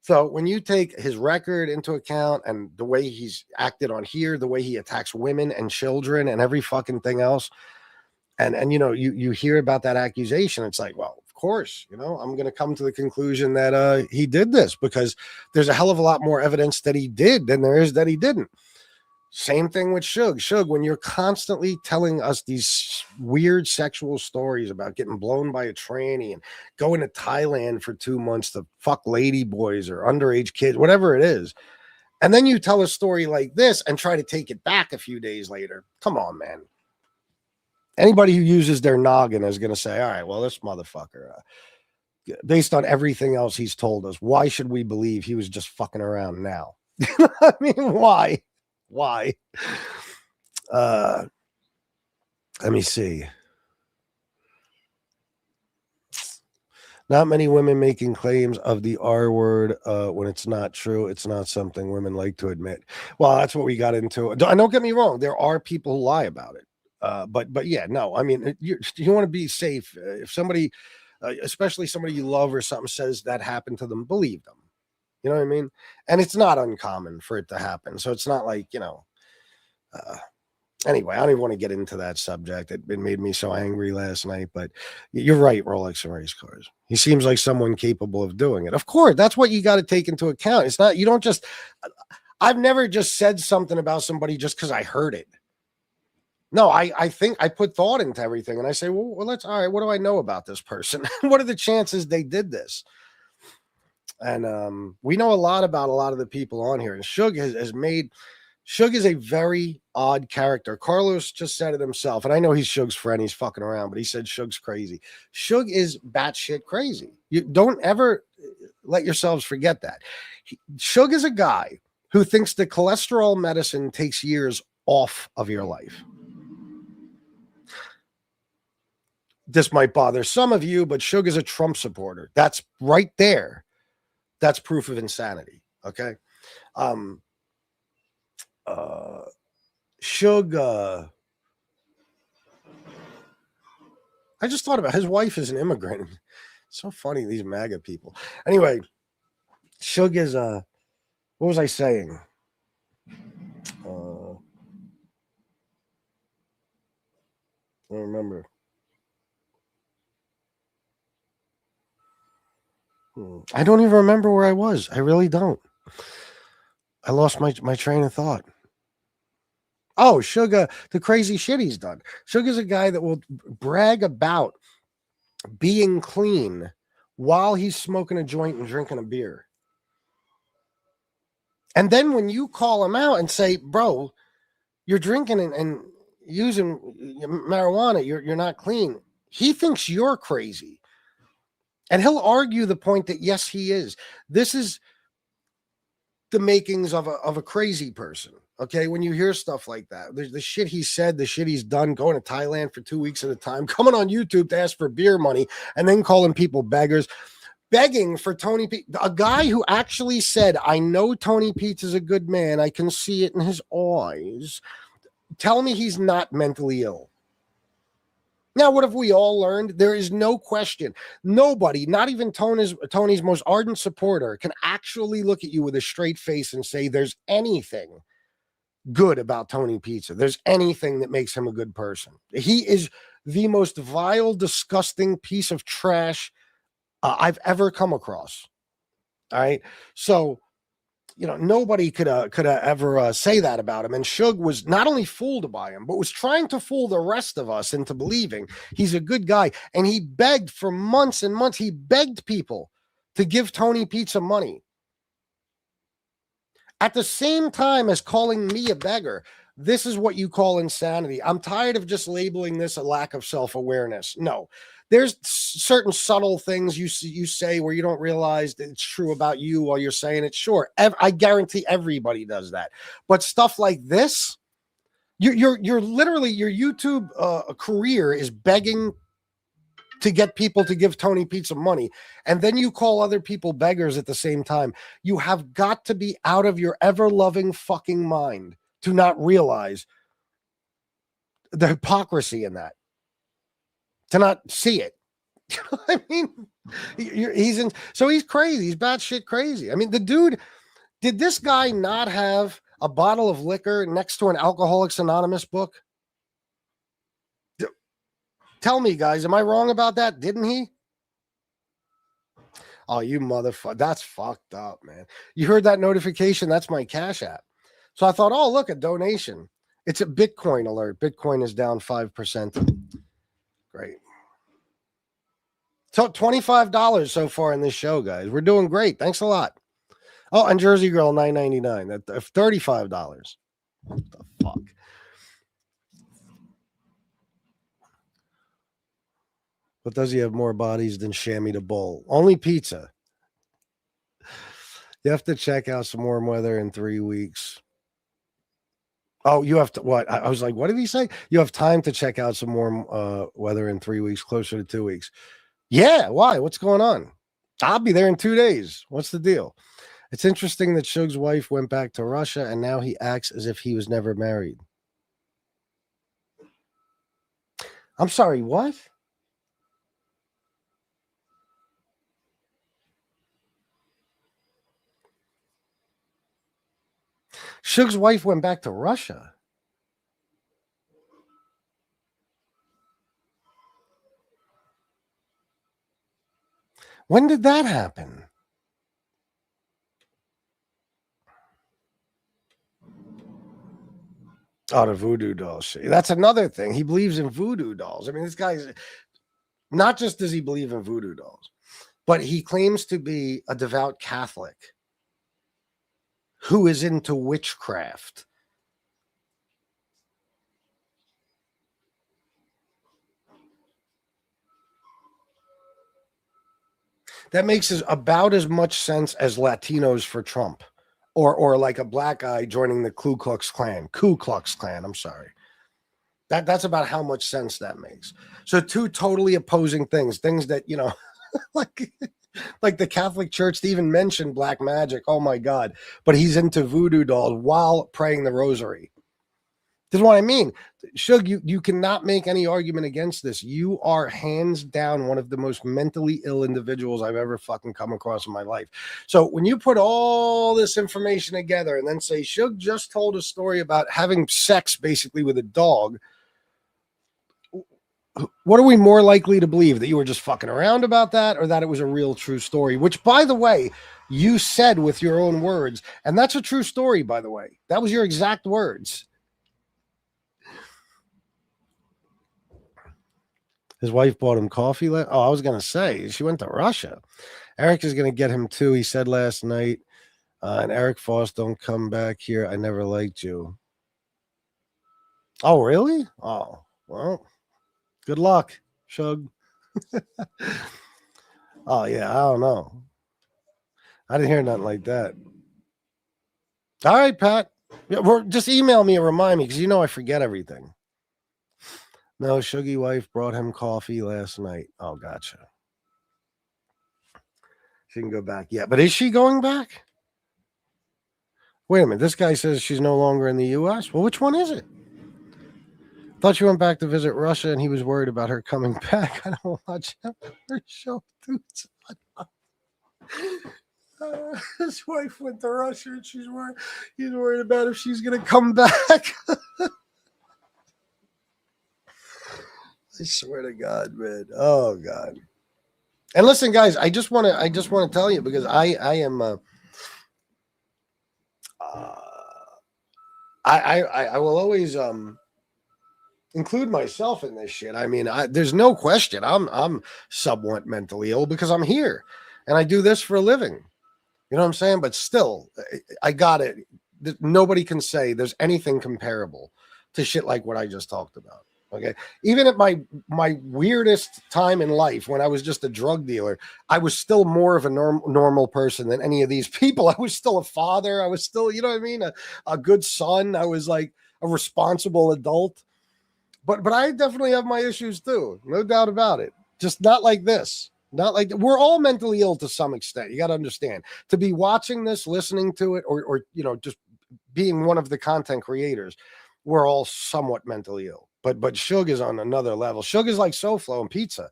So when you take his record into account and the way he's acted on here, the way he attacks women and children and every fucking thing else, and you hear about that accusation, it's like, well, of course, I'm going to come to the conclusion that he did this because there's a hell of a lot more evidence that he did than there is that he didn't. Same thing with SUG. SUG, when you're constantly telling us these weird sexual stories about getting blown by a tranny and going to Thailand for 2 months to fuck lady boys or underage kids, whatever it is, and then you tell a story like this and try to take it back a few days later. Come on, man. Anybody who uses their noggin is going to say, all right, well, this motherfucker, based on everything else he's told us, why should we believe he was just fucking around now? I mean, why? Let me see. Not many women making claims of the R word when it's not true. It's not something women like to admit. Well, that's what we got into. Don't get me wrong. There are people who lie about it. But yeah, no, I mean, you want to be safe. If somebody, especially somebody you love or something, says that happened to them, believe them. You know what I mean? And it's not uncommon for it to happen. So it's not like, anyway, I don't even want to get into that subject. It made me so angry last night, but you're right. Rolex and race cars. He seems like someone capable of doing it. Of course, that's what you got to take into account. It's not, you don't just, I've never just said something about somebody just because I heard it. No, I think I put thought into everything and I say, well, all right. What do I know about this person? What are the chances they did this? And we know a lot about a lot of the people on here. And SUG SUG is a very odd character. Carlos just said it himself. And I know he's SUG's friend. He's fucking around, but he said SUG's crazy. SUG is batshit crazy. You don't ever let yourselves forget that. SUG is a guy who thinks that cholesterol medicine takes years off of your life. This might bother some of you, but SUG is a Trump supporter. That's right there. That's proof of insanity. Okay. SUG, I just thought about his wife is an immigrant. So funny, these MAGA people. Anyway, SUG is what was I saying? I don't remember. I don't even remember where I was. I really don't. I lost my train of thought. Oh, SUG, the crazy shit he's done. SUG is a guy that will brag about being clean while he's smoking a joint and drinking a beer. And then when you call him out and say, bro, you're drinking and using marijuana, you're not clean, he thinks you're crazy. And he'll argue the point that, yes, he is. This is the makings of a crazy person. Okay, when you hear stuff like that, there's the shit he said, the shit he's done, going to Thailand for 2 weeks at a time, coming on YouTube to ask for beer money, and then calling people beggars, begging for Tony Pete, a guy who actually said, I know Tony Pete is a good man. I can see it in his eyes. Tell me he's not mentally ill. Now, what have we all learned? There is no question. Nobody, not even Tony's most ardent supporter, can actually look at you with a straight face and say there's anything good about Tony Pizza. There's anything that makes him a good person. He is the most vile, disgusting piece of trash I've ever come across. All right. So, nobody could ever say that about him. And Suge was not only fooled by him, but was trying to fool the rest of us into believing he's a good guy. And he begged for months and months. He begged people to give Tony Pizza money. At the same time as calling me a beggar. This is what you call insanity. I'm tired of just labeling this a lack of self-awareness. No, there's certain subtle things you say where you don't realize that it's true about you while you're saying it. Sure, I guarantee everybody does that. But stuff like this, you're literally, your YouTube career is begging to get people to give Tony Pizza money, and then you call other people beggars at the same time. You have got to be out of your ever-loving fucking mind to not realize the hypocrisy in that, to not see it. I mean, he's crazy. He's batshit crazy. I mean, the dude, did this guy not have a bottle of liquor next to an Alcoholics Anonymous book? Tell me, guys, am I wrong about that? Didn't he? Oh, you motherfucker. That's fucked up, man. You heard that notification? That's my Cash App. So I thought, oh, look, a donation. It's a Bitcoin alert. Bitcoin is down 5%. Great. So $25 so far in this show, guys. We're doing great. Thanks a lot. Oh, and Jersey Girl, $9.99. That's $35. What the fuck? But does he have more bodies than Shammy the Bull? Only pizza. You have to check out some warm weather in 3 weeks. Oh, you have to what? I was like, what did he say? You have time to check out some warm weather in 3 weeks, closer to 2 weeks. Yeah, why? What's going on? I'll be there in 2 days. What's the deal? It's interesting that Suge's wife went back to Russia and now he acts as if he was never married. I'm sorry, what? Suge's wife went back to Russia. When did that happen? Oh, the voodoo dolls. That's another thing. He believes in voodoo dolls. I mean, this guy's not just does he believe in voodoo dolls, but he claims to be a devout Catholic who is into witchcraft. That makes about as much sense as Latinos for Trump, or like a black guy joining the Ku Klux Klan. I'm sorry. That's about how much sense that makes. So two totally opposing things that, like the Catholic Church to even mention black magic. Oh my God. But he's into voodoo dolls while praying the rosary. This is what I mean. Shug, you cannot make any argument against this. You are hands down one of the most mentally ill individuals I've ever fucking come across in my life. So when you put all this information together and then say Shug just told a story about having sex basically with a dog, what are we more likely to believe? That you were just fucking around about that, or that it was a real true story? Which, by the way, you said with your own words, and that's a true story, by the way. That was your exact words. His wife bought him coffee. I was going to say, she went to Russia. Eric is going to get him too. He said last night, and Eric Foss, don't come back here. I never liked you. Oh, really? Oh, well, good luck, Shug. Oh, yeah, I don't know. I didn't hear nothing like that. All right, Pat. Yeah, just email me and remind me, because I forget everything. No, Shuggy wife brought him coffee last night. Oh, gotcha. She can go back. Yeah, but is she going back? Wait a minute. This guy says she's no longer in the U.S. Well, which one is it? Thought she went back to visit Russia and he was worried about her coming back. I don't watch her show, dude. His wife went to Russia and he's worried about if she's gonna come back. I swear to God, man. Oh God. And listen, guys, I just want to tell you, because I am I will always include myself in this shit. I mean, there's no question I'm somewhat mentally ill because I'm here and I do this for a living. You know what I'm saying? But still, I got it. Nobody can say there's anything comparable to shit like what I just talked about. Okay. Even at my weirdest time in life, when I was just a drug dealer, I was still more of a normal person than any of these people. I was still a father. I was still, you know what I mean? A good son. I was like a responsible adult, but I definitely have my issues too. No doubt about it. Just not like this. Not like we're all mentally ill to some extent. You got to understand, to be watching this, listening to it, or you know, just being one of the content creators, we're all somewhat mentally ill. But Shug is on another level. Shug is like SoFlo and pizza.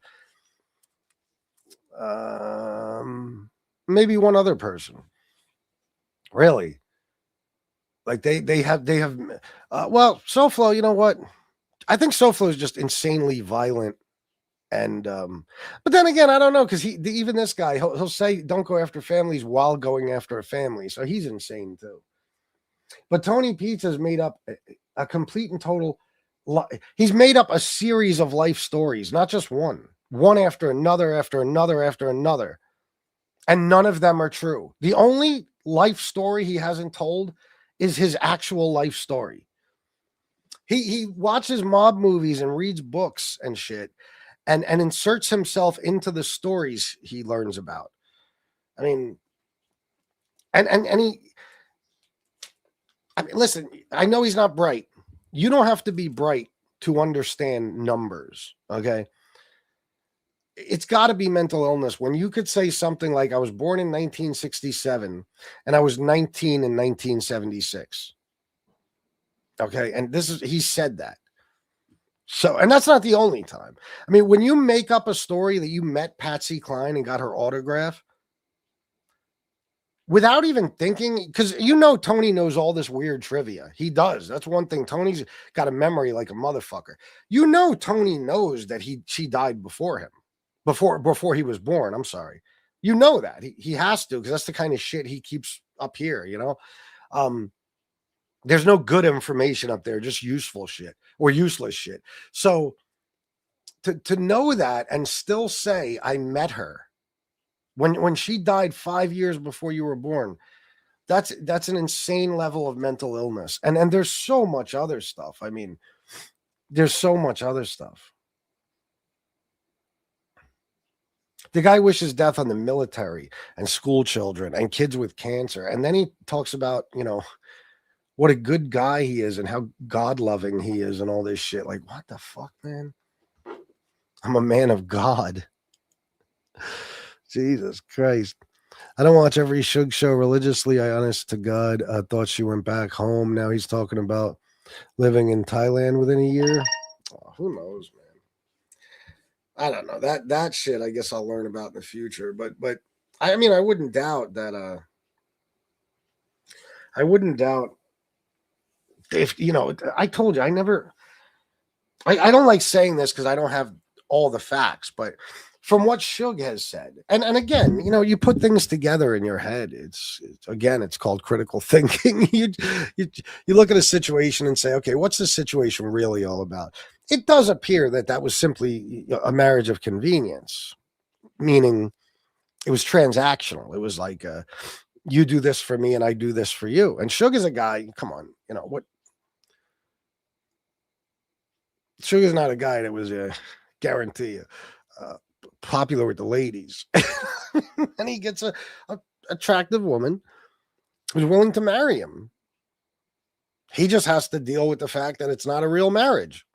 Maybe one other person. Really? Like they have well, SoFlo, you know what? I think SoFlo is just insanely violent. And but then again, I don't know, because even this guy, he'll say don't go after families while going after a family. So he's insane too. But Tony Pizza's made up a complete and total. He's made up a series of life stories, not just one after another, after another, after another. And none of them are true. The only life story he hasn't told is his actual life story. He watches mob movies and reads books and shit and inserts himself into the stories he learns about. I mean, I mean, listen, I know he's not bright. You don't have to be bright to understand numbers, okay? It's got to be mental illness when you could say something like, I was born in 1967 and I was 19 in 1976. Okay, and he said that. So, and that's not the only time. I mean, when you make up a story that you met Patsy Cline and got her autograph, without even thinking, because you know Tony knows all this weird trivia. He does. That's one thing. Tony's got a memory like a motherfucker. You know Tony knows that she died before him, before he was born. I'm sorry. You know that. He has to, because that's the kind of shit he keeps up here, you know? There's no good information up there, just useful shit or useless shit. So to know that and still say, I met her, when she died 5 years before you were born, that's an insane level of mental illness. And there's so much other stuff. I mean, there's so much other stuff. The guy wishes death on the military and school children and kids with cancer. And then he talks about, you know, what a good guy he is and how God-loving he is and all this shit. Like, what the fuck, man? I'm a man of God. Jesus Christ. I don't watch every Shug show religiously. I honest to God thought she went back home. Now he's talking about living in Thailand within a year. Oh, who knows, man? I don't know. That shit I guess I'll learn about in the future. But I mean, I wouldn't doubt that I wouldn't doubt if, you know, I told you I don't like saying this because I don't have all the facts, but from what Shug has said, and again, you know, you put things together in your head. It's called critical thinking. You look at a situation and say, okay, what's the situation really all about? It does appear that was simply a marriage of convenience, meaning it was transactional. It was like, you do this for me and I do this for you. And Shug is a guy, come on, you know what? Shug is not a guy that was guarantee you. Popular with the ladies. And he gets a attractive woman who's willing to marry him. He just has to deal with the fact that it's not a real marriage.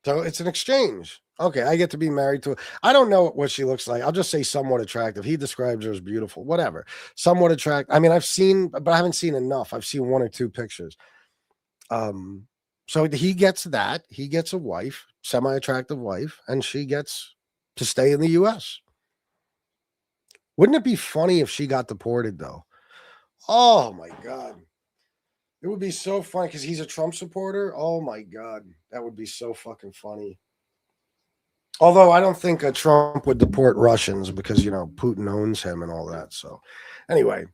So it's an exchange. Okay, I get to be married to her. I don't know what she looks like. I'll just say somewhat attractive. He describes her as beautiful. Whatever. Somewhat attractive. I mean, I've seen, but I haven't seen enough. I've seen one or two pictures. So he gets that. He gets a wife, semi-attractive wife, and she gets to stay in the US. Wouldn't it be funny if she got deported though? Oh my god. It would be so funny because he's a Trump supporter. Oh my god. That would be so fucking funny. Although I don't think Trump would deport Russians because, Putin owns him and all that. So, anyway,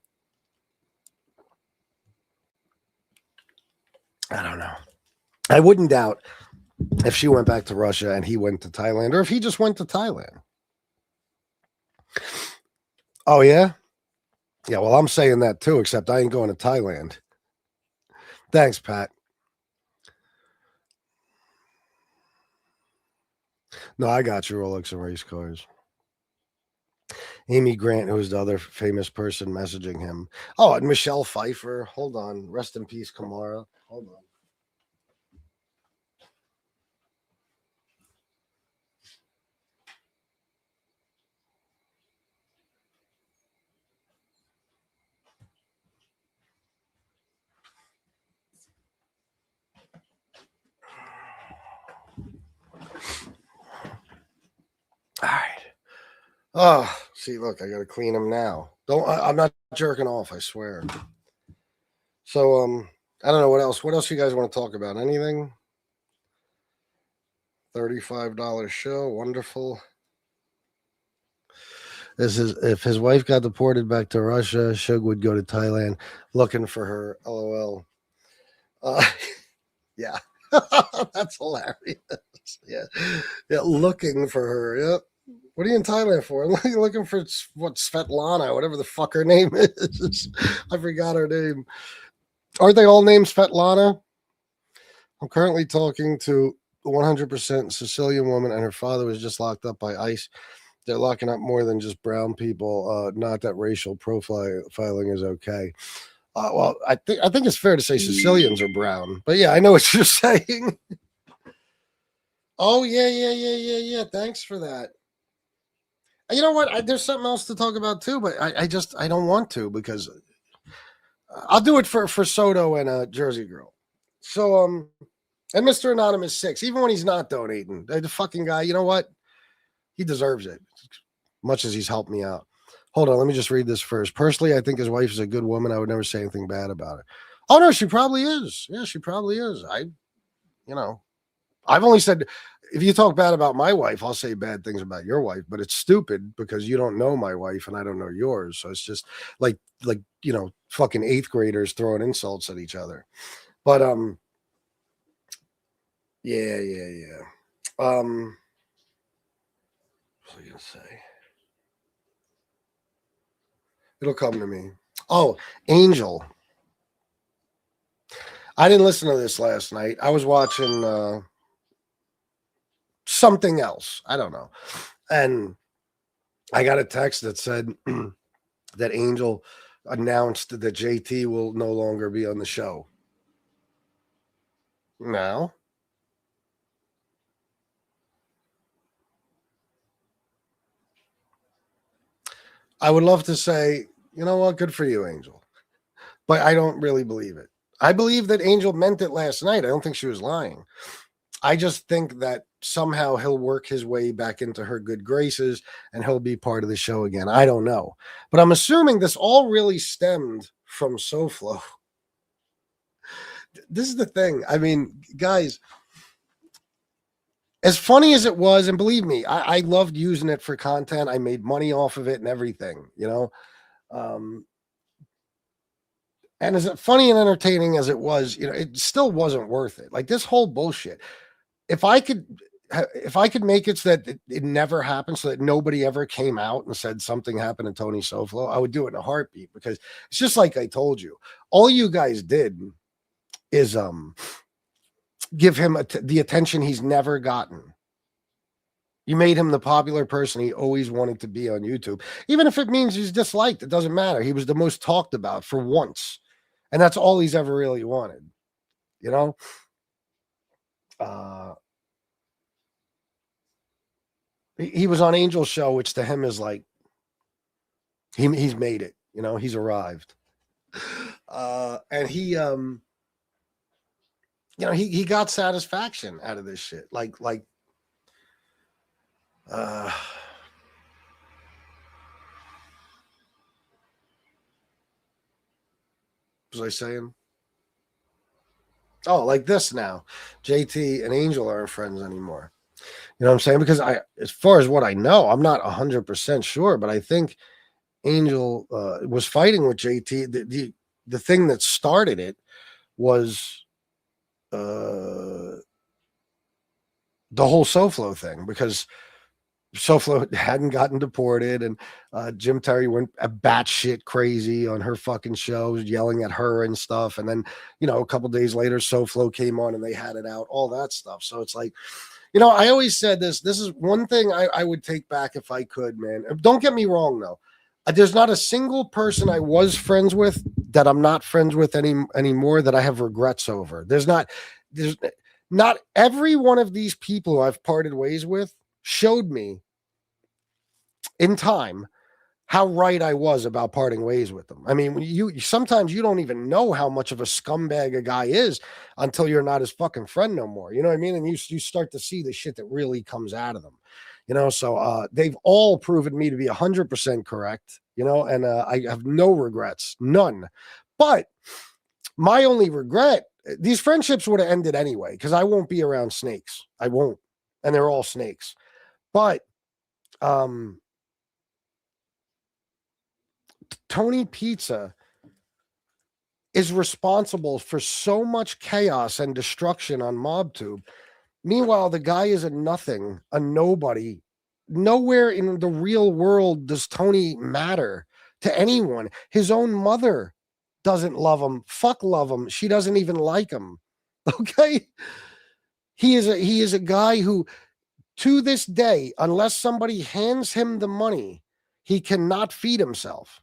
I don't know. I wouldn't doubt if she went back to Russia and he went to Thailand, or if he just went to Thailand. Oh, yeah? Yeah, well, I'm saying that too, except I ain't going to Thailand. Thanks, Pat. No, I got you, Rolex and race cars. Amy Grant, who was the other famous person messaging him. Oh, and Michelle Pfeiffer. Hold on. Rest in peace, Kamara. Hold on. All right. Oh, see, look, I got to clean them now. I'm not jerking off, I swear. So, I don't know what else. What else you guys want to talk about? Anything? $35 show. Wonderful. This is if his wife got deported back to Russia, Shug would go to Thailand looking for her. LOL. Yeah. That's hilarious. Yeah. Yeah, looking for her. Yep. What are you in Thailand for? I'm looking for what Svetlana, whatever the fuck her name is. I forgot her name. Aren't they all named Svetlana? I'm currently talking to a 100% Sicilian woman, and her father was just locked up by ICE. They're locking up more than just brown people. Not that racial profiling is okay. Well, I think it's fair to say Sicilians are brown, but yeah, I know what you're saying. Oh yeah. Thanks for that. You know what? There's something else to talk about too, but I don't want to because I'll do it for Soto and Jersey Girl. So and Mr. Anonymous 6, even when he's not donating, the fucking guy, you know what? He deserves it, much as he's helped me out. Hold on, let me just read this first. Personally, I think his wife is a good woman. I would never say anything bad about her. Oh no, she probably is. Yeah, she probably is. I've only said if you talk bad about my wife, I'll say bad things about your wife, but it's stupid because you don't know my wife and I don't know yours. So it's just like fucking eighth graders throwing insults at each other. But yeah. What was I gonna say? It'll come to me. Oh, Angel. I didn't listen to this last night. I was watching something else. I don't know. And I got a text that said that Angel announced that JT will no longer be on the show. No. I would love to say, you know what, good for you, Angel. But I don't really believe it. I believe that Angel meant it last night. I don't think she was lying. I just think that somehow he'll work his way back into her good graces and he'll be part of the show again. I don't know. But I'm assuming this all really stemmed from SoFlo. This is the thing. I mean, guys, as funny as it was, and believe me, I loved using it for content. I made money off of it and everything, and as funny and entertaining as it was, it still wasn't worth it. Like this whole bullshit. If I could make it so that it never happened, so that nobody ever came out and said something happened to Tony SoFlo, I would do it in a heartbeat because it's just like I told you. All you guys did is give him the attention he's never gotten. You made him the popular person he always wanted to be on YouTube. Even if it means he's disliked, it doesn't matter. He was the most talked about for once. And that's all he's ever really wanted. He was on Angel's show, which to him is like, he's made it. He's arrived. And he, you know, he got satisfaction out of this shit. Uh what was I saying? Oh, like this now. JT and Angel aren't friends anymore. You know what I'm saying? Because as far as what I know, I'm not 100% sure, but I think Angel was fighting with JT. The thing that started it was the whole SoFlo thing, because SoFlo hadn't gotten deported, and Jim Terry went batshit crazy on her fucking shows, yelling at her and stuff. And then, you know, a couple days later, SoFlo came on and they had it out, all that stuff. So it's like, you know, I always said this. This is one thing I would take back if I could, man. Don't get me wrong, though. There's not a single person I was friends with that I'm not friends with anymore that I have regrets over. There's not every one of these people who I've parted ways with showed me in time how right I was about parting ways with them. I mean, you sometimes you don't even know how much of a scumbag a guy is until you're not his fucking friend no more. You know what I mean? And you start to see the shit that really comes out of them. You know, so they've all proven me to be 100% correct. You know, and I have no regrets, none. But my only regret, these friendships would have ended anyway, because I won't be around snakes. I won't, and they're all snakes. But Tony Pizza is responsible for so much chaos and destruction on MobTube. Meanwhile, the guy is a nothing, a nobody. Nowhere in the real world does Tony matter to anyone. His own mother doesn't love him. Fuck love him. She doesn't even like him. Okay? He is a guy who, to this day, unless somebody hands him the money, he cannot feed himself.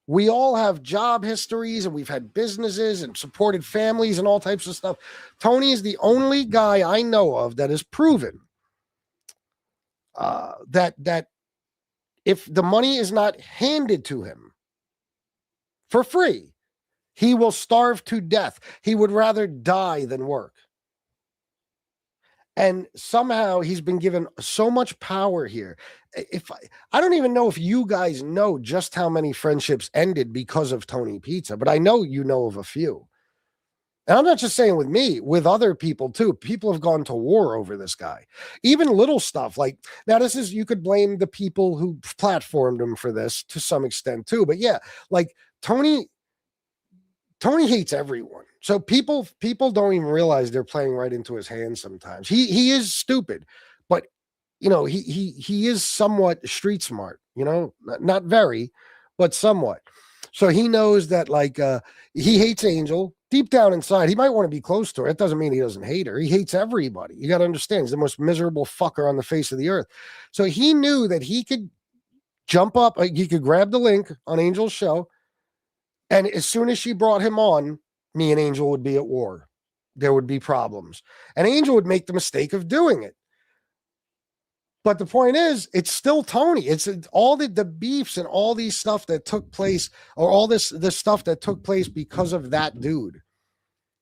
We all have job histories, and we've had businesses and supported families and all types of stuff. Tony is the only guy I know of that has proven that if the money is not handed to him for free, he will starve to death. He would rather die than work. And somehow he's been given so much power here. I don't even know if you guys know just how many friendships ended because of Tony Pizza, but I know you know of a few. And I'm not just saying with me, with other people too. People have gone to war over this guy. Even little stuff like, now this is, you could blame the people who platformed him for this to some extent too. But yeah, like Tony hates everyone. So people don't even realize they're playing right into his hands sometimes. He is stupid, but you know, he is somewhat street smart, you know, not very, but somewhat. So he knows that, like, he hates Angel deep down inside. He might want to be close to her. It doesn't mean he doesn't hate her. He hates everybody. You got to understand, he's the most miserable fucker on the face of the earth. So he knew that he could jump up, he could grab the link on Angel's show, and as soon as she brought him on, me and Angel would be at war. There would be problems. And Angel would make the mistake of doing it. But the point is, it's still Tony. It's all the beefs and all these stuff that took place, or all this stuff that took place because of that dude.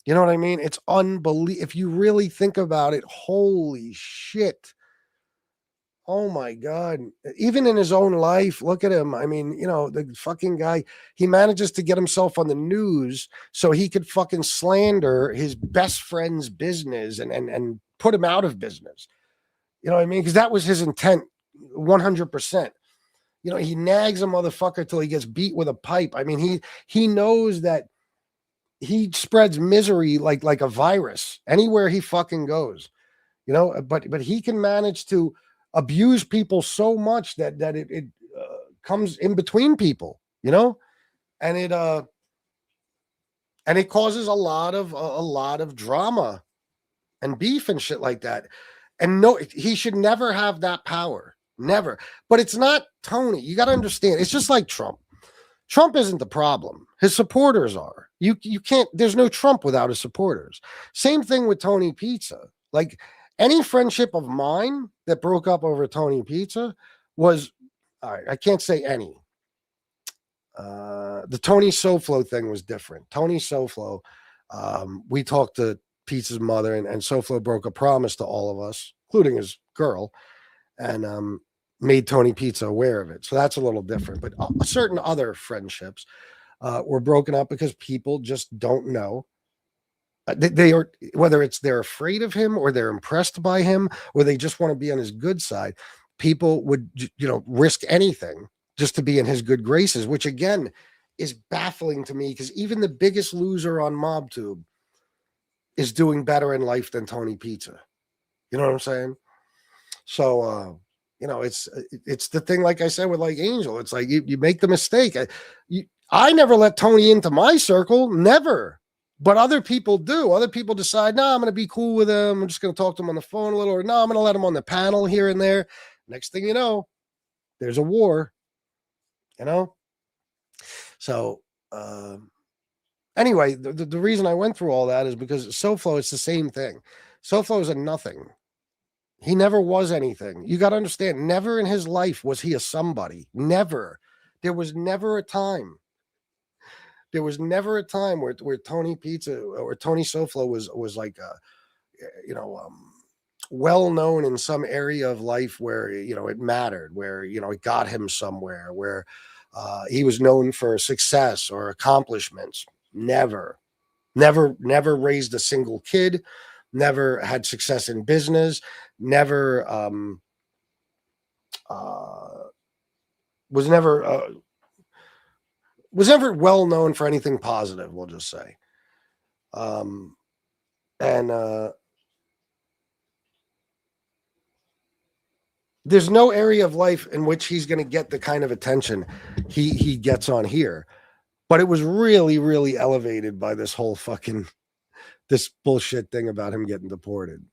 You know what I mean? It's unbelievable. If you really think about it, holy shit. Oh my God. Even in his own life, look at him. I mean, you know, the fucking guy, he manages to get himself on the news so he could fucking slander his best friend's business and put him out of business. You know what I mean? Because that was his intent, 100%. You know, he nags a motherfucker till he gets beat with a pipe. I mean, he knows that he spreads misery like a virus anywhere he fucking goes. You know, but he can manage to abuse people so much that it comes in between people, you know, and it causes a lot of drama and beef and shit like that. And no, he should never have that power, never. But it's not Tony. You got to understand. It's just like Trump. Trump isn't the problem. His supporters are. You can't. There's no Trump without his supporters. Same thing with Tony Pizza. Like, any friendship of mine that broke up over Tony Pizza was, all right, I can't say any. The Tony SoFlo thing was different. Tony SoFlo, We talked to Pete's mother, and SoFlo broke a promise to all of us, including his girl, and made Tony Pizza aware of it. So that's a little different. But certain other friendships were broken up because people just don't know. They are, whether it's they're afraid of him or they're impressed by him or they just want to be on his good side. People would, risk anything just to be in his good graces, which again is baffling to me because even the biggest loser on MobTube is doing better in life than Tony Pizza. You know what I'm saying? So, it's the thing, like I said, with like Angel, it's like you make the mistake. I never let Tony into my circle, never. But other people do. Other people decide, no, I'm going to be cool with him. I'm just going to talk to him on the phone a little, or no, I'm going to let him on the panel here and there. Next thing you know, there's a war, So, anyway, the reason I went through all that is because SoFlo, it's the same thing. SoFlo is a nothing. He never was anything. You got to understand, never in his life was he a somebody. Never. There was never a time. There was never a time where Tony Pizza or Tony SoFlo was like, well known in some area of life where, it mattered, where, it got him somewhere, where he was known for success or accomplishments. Never raised a single kid, never had success in business, never was never well known for anything positive, we'll just say. There's no area of life in which he's going to get the kind of attention he gets on here. But it was really, really elevated by this whole this bullshit thing about him getting deported,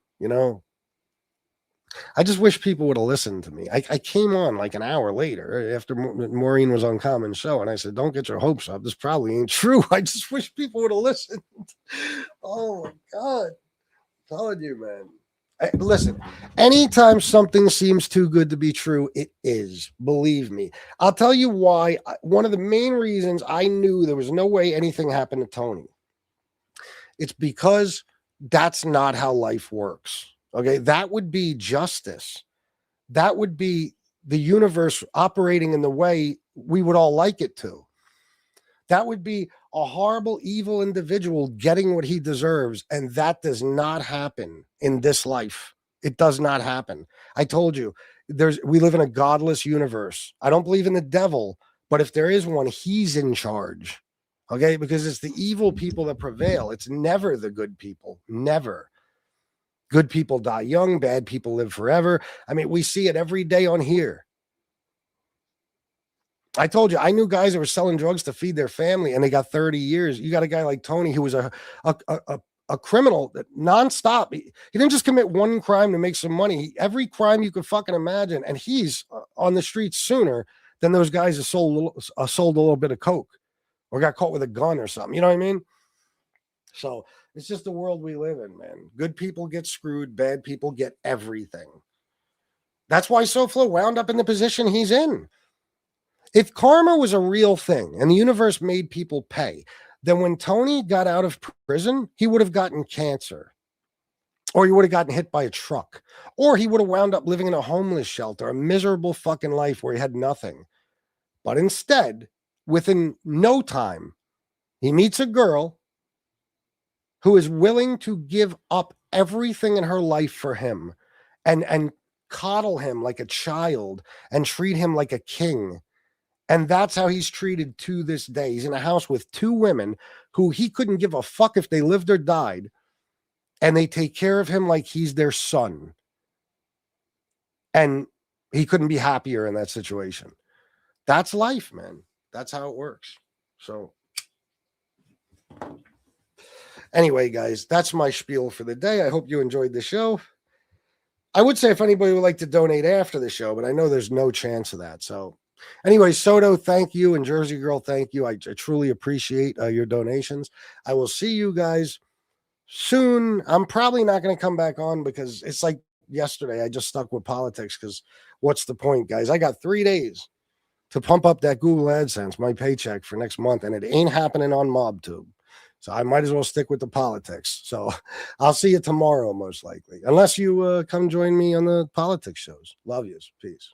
I just wish people would have listened to me. I came on like an hour later after Maureen was on Common Show, and I said, don't get your hopes up. This probably ain't true. I just wish people would have listened. Oh, my God. I'm telling you, man. Listen, anytime something seems too good to be true, it is. Believe me. I'll tell you why. One of the main reasons I knew there was no way anything happened to Tony. It's because that's not how life works. Okay, that would be justice. That would be the universe operating in the way we would all like it to. That would be a horrible, evil individual getting what he deserves. And that does not happen in this life. It does not happen. I told you, we live in a godless universe. I don't believe in the devil, but if there is one, he's in charge. Okay, because it's the evil people that prevail. It's never the good people. Never. Good people die young, bad people live forever. I mean, we see it every day on here. I told you, I knew guys that were selling drugs to feed their family and they got 30 years. You got a guy like Tony who was a criminal that nonstop. He didn't just commit one crime to make some money. Every crime you could fucking imagine. And he's on the streets sooner than those guys that sold a little bit of coke or got caught with a gun or something. You know what I mean? So it's just the world we live in, man. Good people get screwed. Bad people get everything. That's why SoFlo wound up in the position he's in. If karma was a real thing and the universe made people pay, then when Tony got out of prison, he would have gotten cancer, or he would have gotten hit by a truck, or he would have wound up living in a homeless shelter, a miserable fucking life where he had nothing. But instead, within no time, he meets a girl who is willing to give up everything in her life for him and coddle him like a child and treat him like a king. And that's how he's treated to this day. He's in a house with two women who he couldn't give a fuck if they lived or died. And they take care of him like he's their son. And he couldn't be happier in that situation. That's life, man. That's how it works. So anyway, guys, that's my spiel for the day. I hope you enjoyed the show. I would say if anybody would like to donate after the show, but I know there's no chance of that. So anyway, Soto, thank you. And Jersey Girl, thank you. I truly appreciate your donations. I will see you guys soon. I'm probably not going to come back on because it's like yesterday. I just stuck with politics because what's the point, guys? I got 3 days to pump up that Google AdSense, my paycheck for next month, and it ain't happening on MobTube. So I might as well stick with the politics. So I'll see you tomorrow, most likely, unless you come join me on the politics shows. Love yous. Peace.